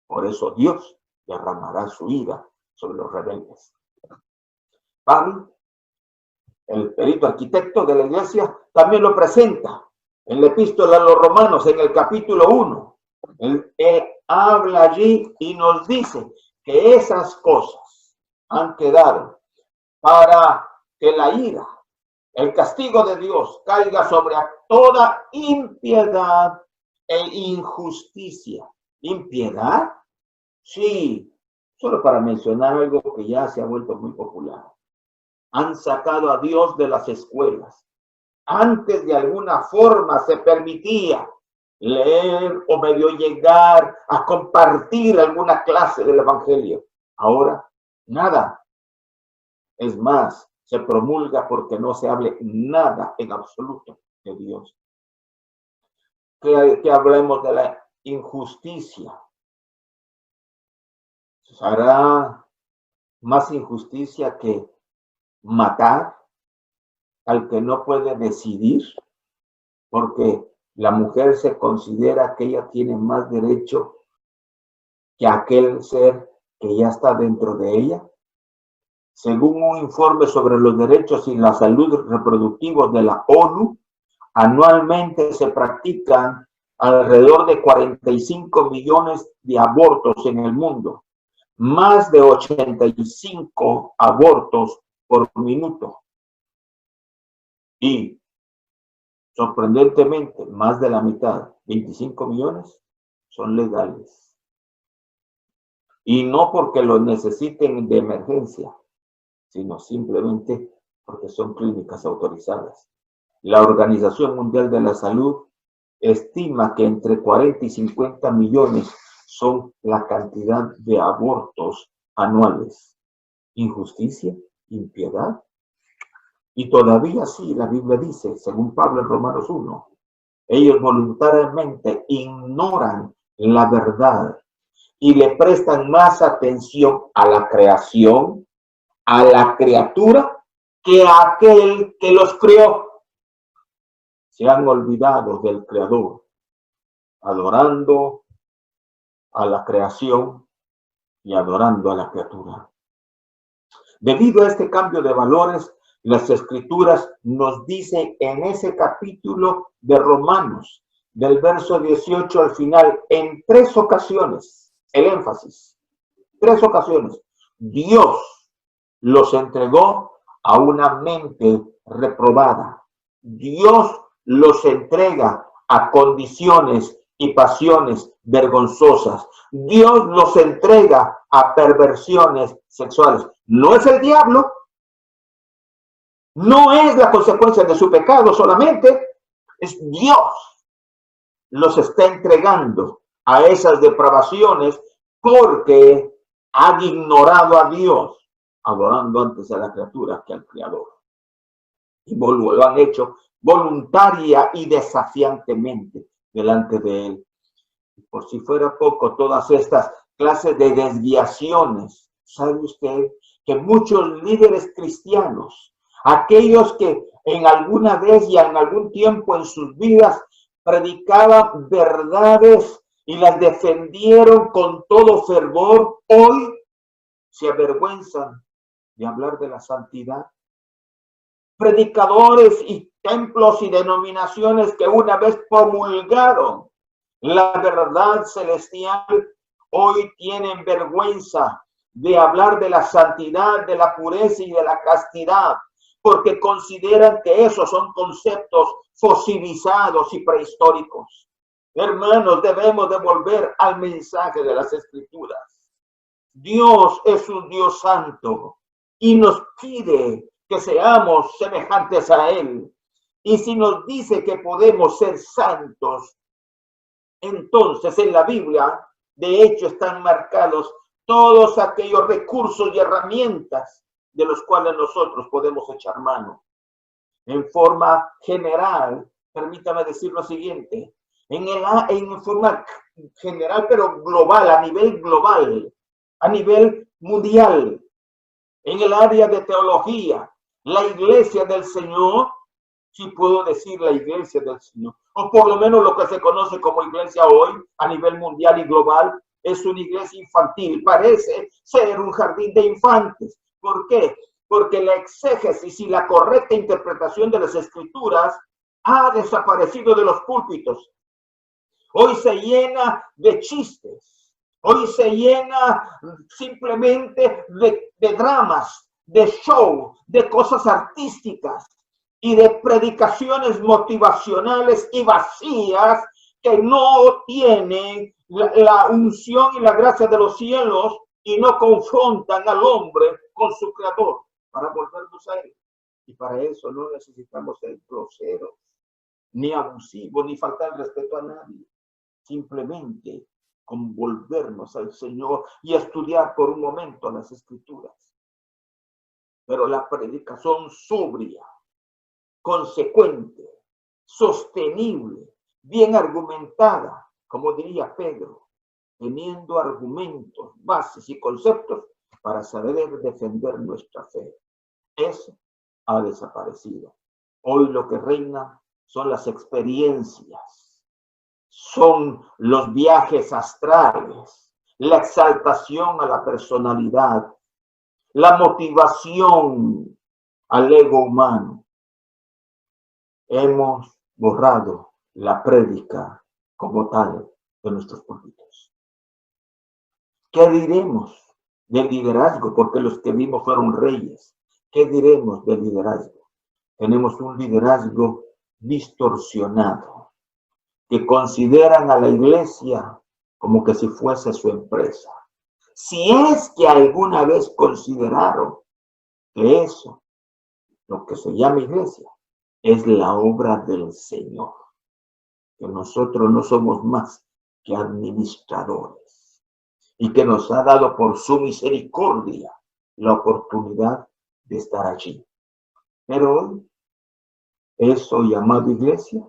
Por eso Dios derramará su ira sobre los rebeldes. Pablo, el perito arquitecto de la iglesia, también lo presenta en la epístola a los Romanos, en el capítulo 1. Él habla allí y nos dice que esas cosas han quedado para que la ira, el castigo de Dios caiga sobre toda impiedad e injusticia. ¿Impiedad? Sí, solo para mencionar algo que ya se ha vuelto muy popular. Han sacado a Dios de las escuelas. Antes de alguna forma se permitía leer o medio llegar a compartir alguna clase del evangelio. Ahora, nada. Es más, se promulga porque no se hable nada en absoluto de Dios. Que hablemos de la injusticia. ¿Hará más injusticia que matar al que no puede decidir? Porque la mujer se considera que ella tiene más derecho que aquel ser que ya está dentro de ella. Según un informe sobre los derechos y la salud reproductivos de la ONU, anualmente se practican alrededor de 45 millones de abortos en el mundo, más de 85 abortos por minuto. Y, sorprendentemente, más de la mitad, 25 millones, son legales. y no porque lo necesiten de emergencia, sino simplemente porque son clínicas autorizadas. La Organización Mundial de la Salud estima que entre 40 y 50 millones son la cantidad de abortos anuales. ¿Injusticia? ¿Impiedad? Y todavía sí, la Biblia dice, según Pablo en Romanos 1, ellos voluntariamente ignoran la verdad y le prestan más atención a la creación, a la criatura, que a aquel que los crió. Se han olvidado del Creador, adorando a la creación y adorando a la criatura. Debido a este cambio de valores, las Escrituras nos dicen en ese capítulo de Romanos, del verso 18 al final, en 3 ocasiones, el énfasis, 3 ocasiones, Dios los entregó a una mente reprobada. Dios los entrega a condiciones y pasiones vergonzosas. Dios los entrega a perversiones sexuales. No es el diablo, no es la consecuencia de su pecado solamente, es Dios. Los está entregando a esas depravaciones porque han ignorado a Dios, adorando antes a la criatura que al Creador. Y lo han hecho voluntaria y desafiantemente delante de Él. Por si fuera poco, todas estas clases de desviaciones, ¿sabe usted que muchos líderes cristianos, aquellos que en alguna vez y en algún tiempo en sus vidas predicaban verdades y las defendieron con todo fervor, hoy se avergüenzan de hablar de la santidad? Predicadores y templos y denominaciones que una vez promulgaron la verdad celestial, hoy tienen vergüenza de hablar de la santidad, de la pureza y de la castidad, porque consideran que esos son conceptos fosilizados y prehistóricos. Hermanos, debemos de volver al mensaje de las Escrituras. Dios es un Dios santo y nos pide que seamos semejantes a Él. Y si nos dice que podemos ser santos, entonces en la Biblia, de hecho, están marcados todos aquellos recursos y herramientas de los cuales nosotros podemos echar mano. En forma general, permítame decir lo siguiente, en forma general, pero global, a nivel mundial, en el área de teología, la iglesia del Señor, si puedo decir la iglesia del Señor, o por lo menos lo que se conoce como iglesia hoy, a nivel mundial y global, es una iglesia infantil, parece ser un jardín de infantes. ¿Por qué? Porque la exégesis y la correcta interpretación de las Escrituras ha desaparecido de los púlpitos. Hoy se llena de chistes, hoy se llena simplemente de dramas, de show, de cosas artísticas y de predicaciones motivacionales y vacías que no tienen la unción y la gracia de los cielos y no confrontan al hombre con su creador para volvernos a Él. Y para eso no necesitamos ser groseros, ni abusivos, ni faltar el respeto a nadie. Simplemente con volvernos al Señor y estudiar por un momento las Escrituras. Pero la predicación sobria, consecuente, sostenible, bien argumentada, como diría Pedro, teniendo argumentos, bases y conceptos para saber defender nuestra fe. Eso ha desaparecido. Hoy lo que reina son las experiencias, son los viajes astrales, la exaltación a la personalidad, la motivación al ego humano. Hemos borrado la prédica como tal de nuestros púlpitos. ¿Qué diremos del liderazgo? Porque los que vimos fueron reyes. ¿Qué diremos del liderazgo? Tenemos un liderazgo distorsionado, que consideran a la iglesia como que si fuese su empresa. Si es que alguna vez consideraron que eso, lo que se llama iglesia, es la obra del Señor, que nosotros no somos más que administradores y que nos ha dado por su misericordia la oportunidad de estar allí. Pero hoy, eso llamado iglesia,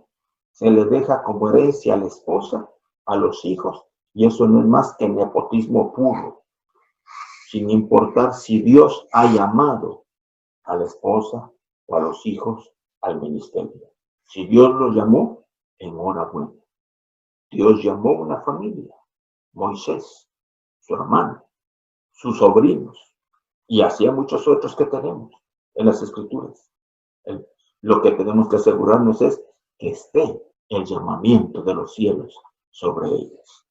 se le deja como herencia a la esposa, a los hijos, y eso no es más que nepotismo puro, sin importar si Dios ha llamado a la esposa o a los hijos al ministerio. Si Dios los llamó, enhorabuena. Dios llamó una familia, Moisés, su hermano, sus sobrinos, y así a muchos otros que tenemos en las escrituras. Lo que tenemos que asegurarnos es que esté el llamamiento de los cielos sobre ellos.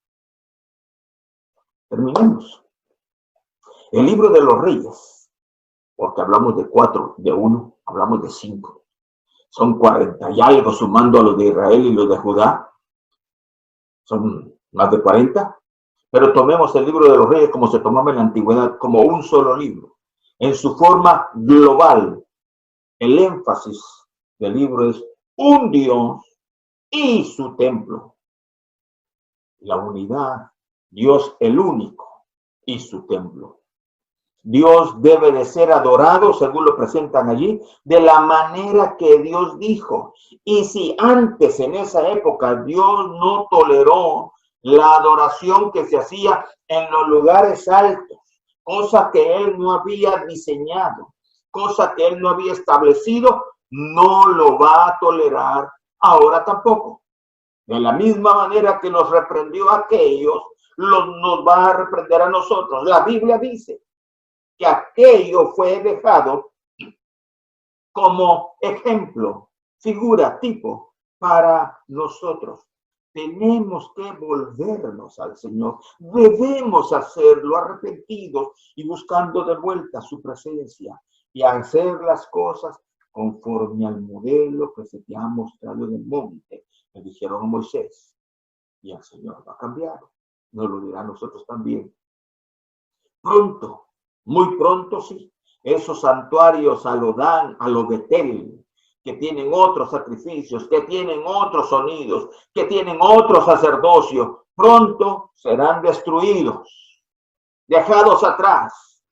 Terminemos. El libro de los Reyes, porque hablamos de 4, de 1, hablamos de 5. Son 40 y algo sumando a los de Israel y los de Judá. Son más de 40. Pero tomemos el libro de los Reyes como se tomaba en la antigüedad, como un solo libro. En su forma global, el énfasis del libro es un Dios y su templo. La unidad, Dios el único y su templo. Dios debe de ser adorado, según lo presentan allí, de la manera que Dios dijo. Y si antes, en esa época, Dios no toleró la adoración que se hacía en los lugares altos, cosa que Él no había diseñado, cosa que Él no había establecido, no lo va a tolerar ahora tampoco. De la misma manera que nos reprendió a aquellos, nos va a reprender a nosotros. La Biblia dice que aquello fue dejado como ejemplo, figura, tipo para nosotros. Tenemos que volvernos al Señor. Debemos hacerlo arrepentidos y buscando de vuelta su presencia y hacer las cosas conforme al modelo que se te ha mostrado en el monte. Le dijeron a Moisés, y el Señor va a cambiar. Nos lo dirá a nosotros también. Pronto. Muy pronto, sí. Esos santuarios a lo Dan, a lo Betel, que tienen otros sacrificios, que tienen otros sonidos, que tienen otro sacerdocio, pronto serán destruidos, dejados atrás,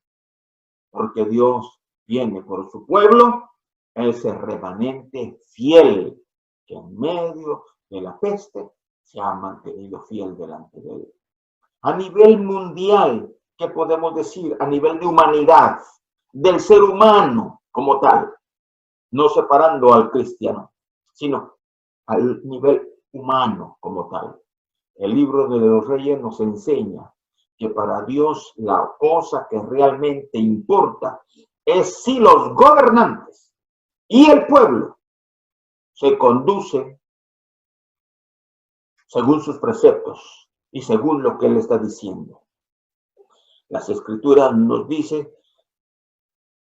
porque Dios viene por su pueblo, ese remanente fiel, que en medio de la peste se ha mantenido fiel delante de él. A nivel mundial, ¿qué podemos decir? A nivel de humanidad, del ser humano como tal, no separando al cristiano, sino al nivel humano como tal. El libro de los Reyes nos enseña que para Dios la cosa que realmente importa es si los gobernantes y el pueblo se conducen según sus preceptos y según lo que Él está diciendo. Las Escrituras nos dicen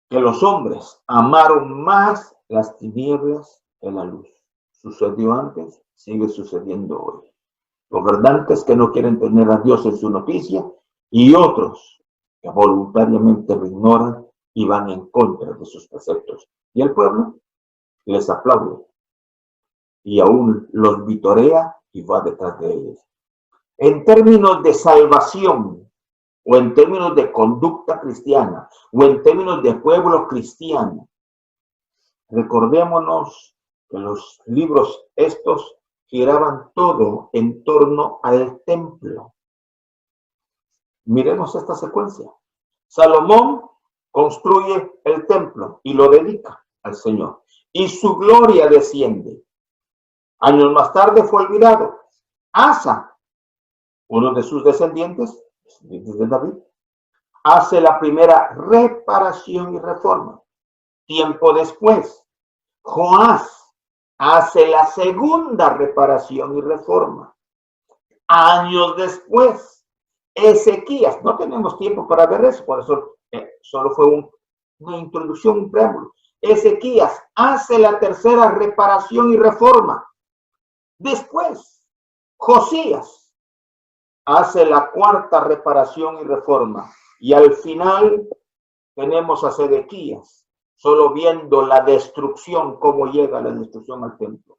que los hombres amaron más las tinieblas que la luz. Sucedió antes, sigue sucediendo hoy. Gobernantes que no quieren tener a Dios en su noticia y otros que voluntariamente lo ignoran y van en contra de sus preceptos. Y el pueblo les aplaude y aún los vitorea y va detrás de ellos. En términos de salvación, o en términos de conducta cristiana, o en términos de pueblo cristiano, recordémonos que los libros estos giraban todo en torno al templo. Miremos esta secuencia. Salomón construye el templo y lo dedica al Señor, y su gloria desciende. Años más tarde fue olvidado. Asa, uno de sus descendientes de David, hace la primera reparación y reforma. Tiempo después, Joás hace la segunda reparación y reforma. Años después, Ezequías, no tenemos tiempo para ver eso, por eso solo fue una introducción, un preámbulo. Ezequías hace la tercera reparación y reforma. Después, Josías hace la cuarta reparación y reforma. Y al final tenemos a Sedequías, solo viendo la destrucción, cómo llega la destrucción al templo.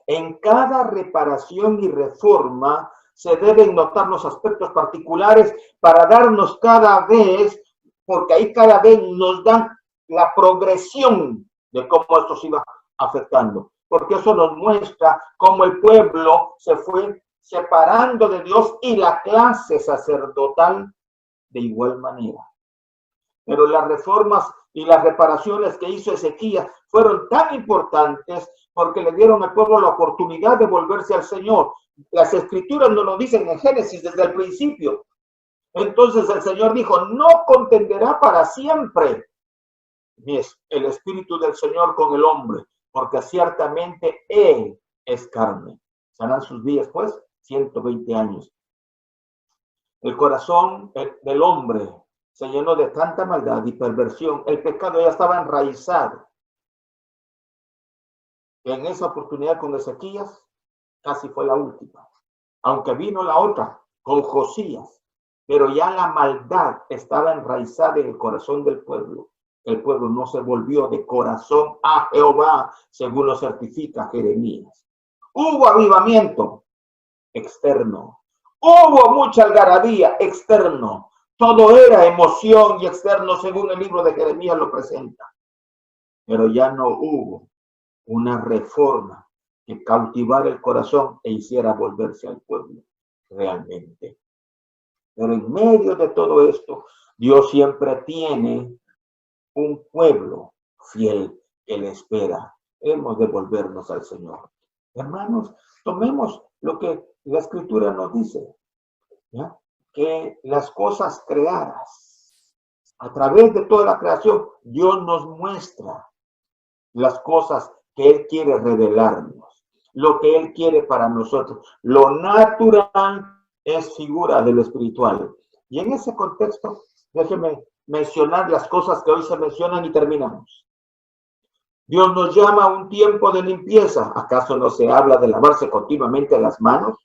En cada reparación y reforma se deben notar los aspectos particulares para darnos cada vez, porque ahí cada vez nos dan la progresión de cómo esto se iba afectando. Porque eso nos muestra cómo el pueblo se fue separando de Dios y la clase sacerdotal de igual manera. Pero las reformas y las reparaciones que hizo Ezequías fueron tan importantes porque le dieron al pueblo la oportunidad de volverse al Señor. Las escrituras nos lo dicen en Génesis desde el principio. Entonces el Señor dijo, no contenderá para siempre el espíritu del Señor con el hombre, porque ciertamente Él es carne. Serán sus días, pues, 120 años. El corazón del hombre se llenó de tanta maldad y perversión. El pecado ya estaba enraizado. En esa oportunidad con Ezequías, casi fue la última. Aunque vino la otra, con Josías. Pero ya la maldad estaba enraizada en el corazón del pueblo. El pueblo no se volvió de corazón a Jehová, según lo certifica Jeremías. Hubo avivamiento externo. Hubo mucha algarabía externo. Todo era emoción y externo, según el libro de Jeremías lo presenta. Pero ya no hubo una reforma que cautivara el corazón e hiciera volverse al pueblo realmente. Pero en medio de todo esto, Dios siempre tiene un pueblo fiel que le espera. Hemos de volvernos al Señor. Hermanos, tomemos lo que la Escritura nos dice, ¿ya? Que las cosas creadas, a través de toda la creación, Dios nos muestra las cosas que Él quiere revelarnos, lo que Él quiere para nosotros. Lo natural es figura de lo espiritual. Y en ese contexto, déjeme mencionar las cosas que hoy se mencionan y terminamos. Dios nos llama a un tiempo de limpieza. ¿Acaso no se habla de lavarse continuamente las manos?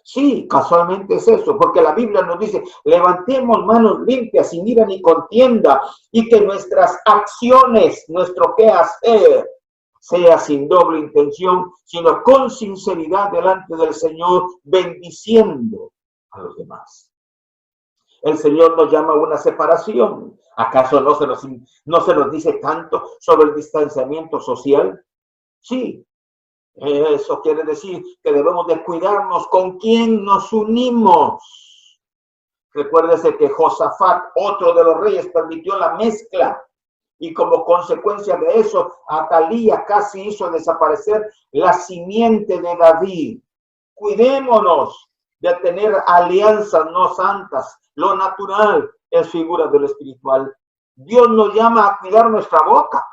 Sí, casualmente es eso, porque la Biblia nos dice, levantemos manos limpias, sin ira ni contienda, y que nuestras acciones, nuestro quehacer, sea sin doble intención, sino con sinceridad delante del Señor, bendiciendo a los demás. El Señor nos llama a una separación. ¿Acaso no se nos dice tanto sobre el distanciamiento social? Sí. Eso quiere decir que debemos de cuidarnos con quién nos unimos. Recuérdese que Josafat, otro de los reyes, permitió la mezcla y como consecuencia de eso, Atalía casi hizo desaparecer la simiente de David. Cuidémonos de tener alianzas no santas. Lo natural es figura de lo espiritual. Dios nos llama a cuidar nuestra boca.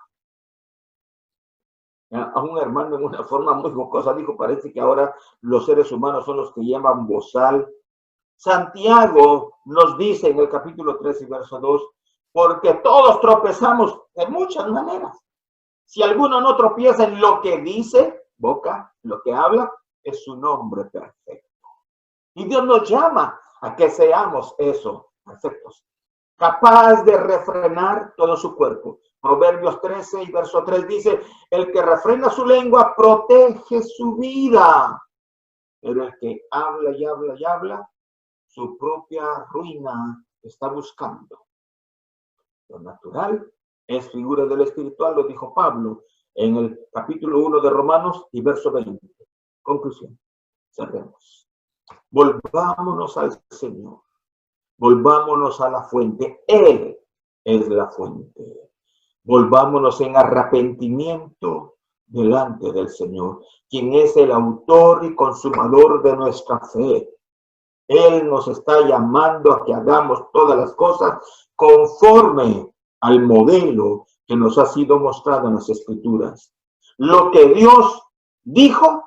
A un hermano en una forma muy jocosa dijo, parece que ahora los seres humanos son los que llaman bozal. Santiago nos dice en el capítulo 3 y verso 2, porque todos tropezamos de muchas maneras. Si alguno no tropieza en lo que dice, boca, lo que habla, es su nombre perfecto. Y Dios nos llama a que seamos eso, perfectos, capaz de refrenar todo su cuerpo. Proverbios 13 y verso 3 dice, el que refrena su lengua protege su vida, pero el que habla y habla y habla, su propia ruina está buscando. Lo natural es figura del espiritual, lo dijo Pablo en el capítulo 1 de Romanos y verso 20. Conclusión, cerremos. Volvámonos al Señor, volvámonos a la fuente, Él es la fuente. Volvámonos en arrepentimiento delante del Señor, quien es el autor y consumador de nuestra fe. Él nos está llamando a que hagamos todas las cosas conforme al modelo que nos ha sido mostrado en las Escrituras. Lo que Dios dijo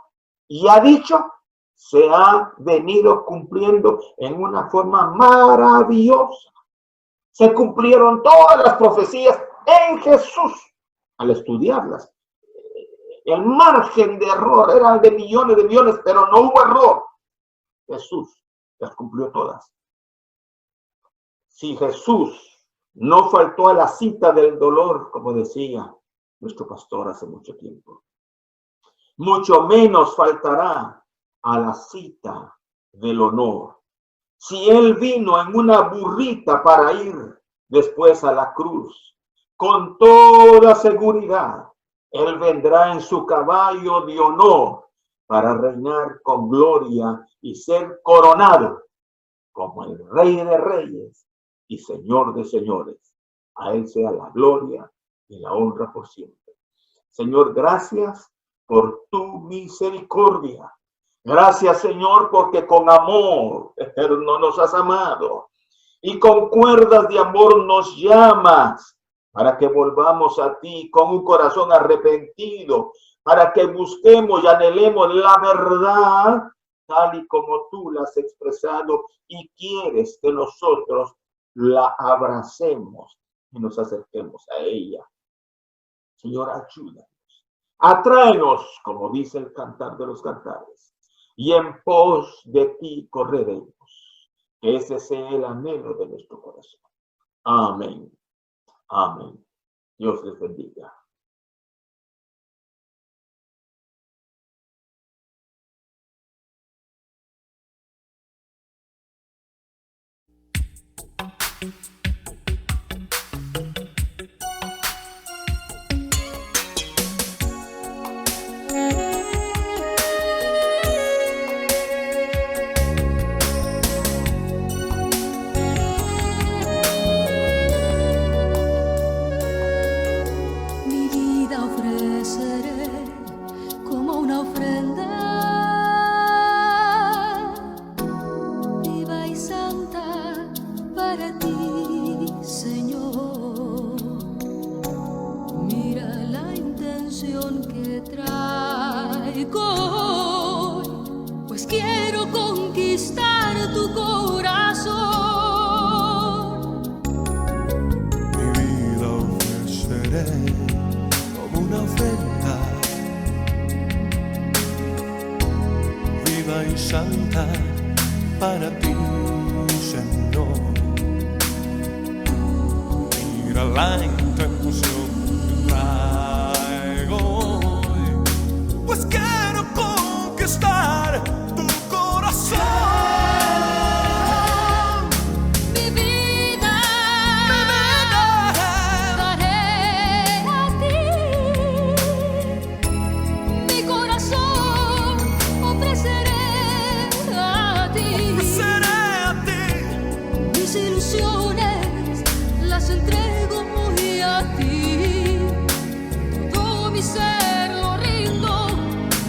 y ha dicho se ha venido cumpliendo en una forma maravillosa. Se cumplieron todas las profecías en Jesús al estudiarlas. El margen de error era de millones, pero no hubo error. Jesús las cumplió todas. Si Jesús no faltó a la cita del dolor, como decía nuestro pastor hace mucho tiempo, mucho menos faltará a la cita del honor. Si Él vino en una burrita para ir después a la cruz, con toda seguridad, Él vendrá en su caballo de honor para reinar con gloria y ser coronado como el Rey de Reyes y Señor de Señores. A Él sea la gloria y la honra por siempre. Señor, gracias por tu misericordia. Gracias, Señor, porque con amor eterno nos has amado y con cuerdas de amor nos llamas para que volvamos a ti con un corazón arrepentido, para que busquemos y anhelemos la verdad tal y como tú la has expresado y quieres que nosotros la abracemos y nos acerquemos a ella. Señor, ayúdanos. Atráenos, como dice el Cantar de los Cantares, y en pos de ti correremos. Que ese sea el anhelo de nuestro corazón. Amén. Amén. Dios les bendiga. Mi vida ofreceré como una ofrenda viva y santa para ti, Señor. Mira la intención que traigo hoy, pues quiero conquistar tu corazón. Mi vida ofreceré como una ofrenda viva y santa para ti, Señor. Mira la intención que traigo hoy, pues quiero conquistar tu corazón. Mi vida daré a ti, mi corazón ofreceré a ti, Seré a ti, mis ilusiones las entrego muy a ti, todo mi ser lo rindo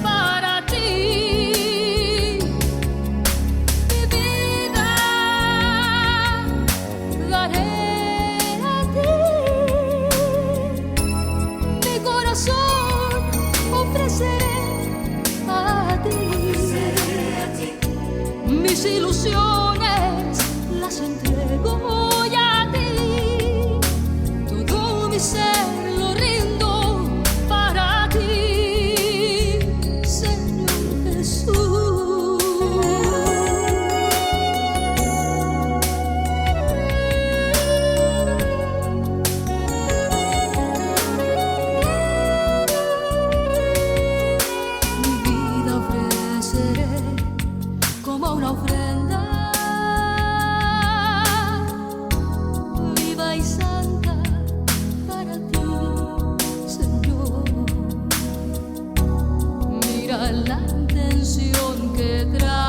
para ti. Mi vida daré a ti, mi corazón ofreceré a ti, mis ilusiones las entrego hoy a ti, todo mi ser lo rindo para ti, Señor Jesús. Mi vida ofreceré como una ofrenda viva y santa para ti, Señor. Mira la intención que trae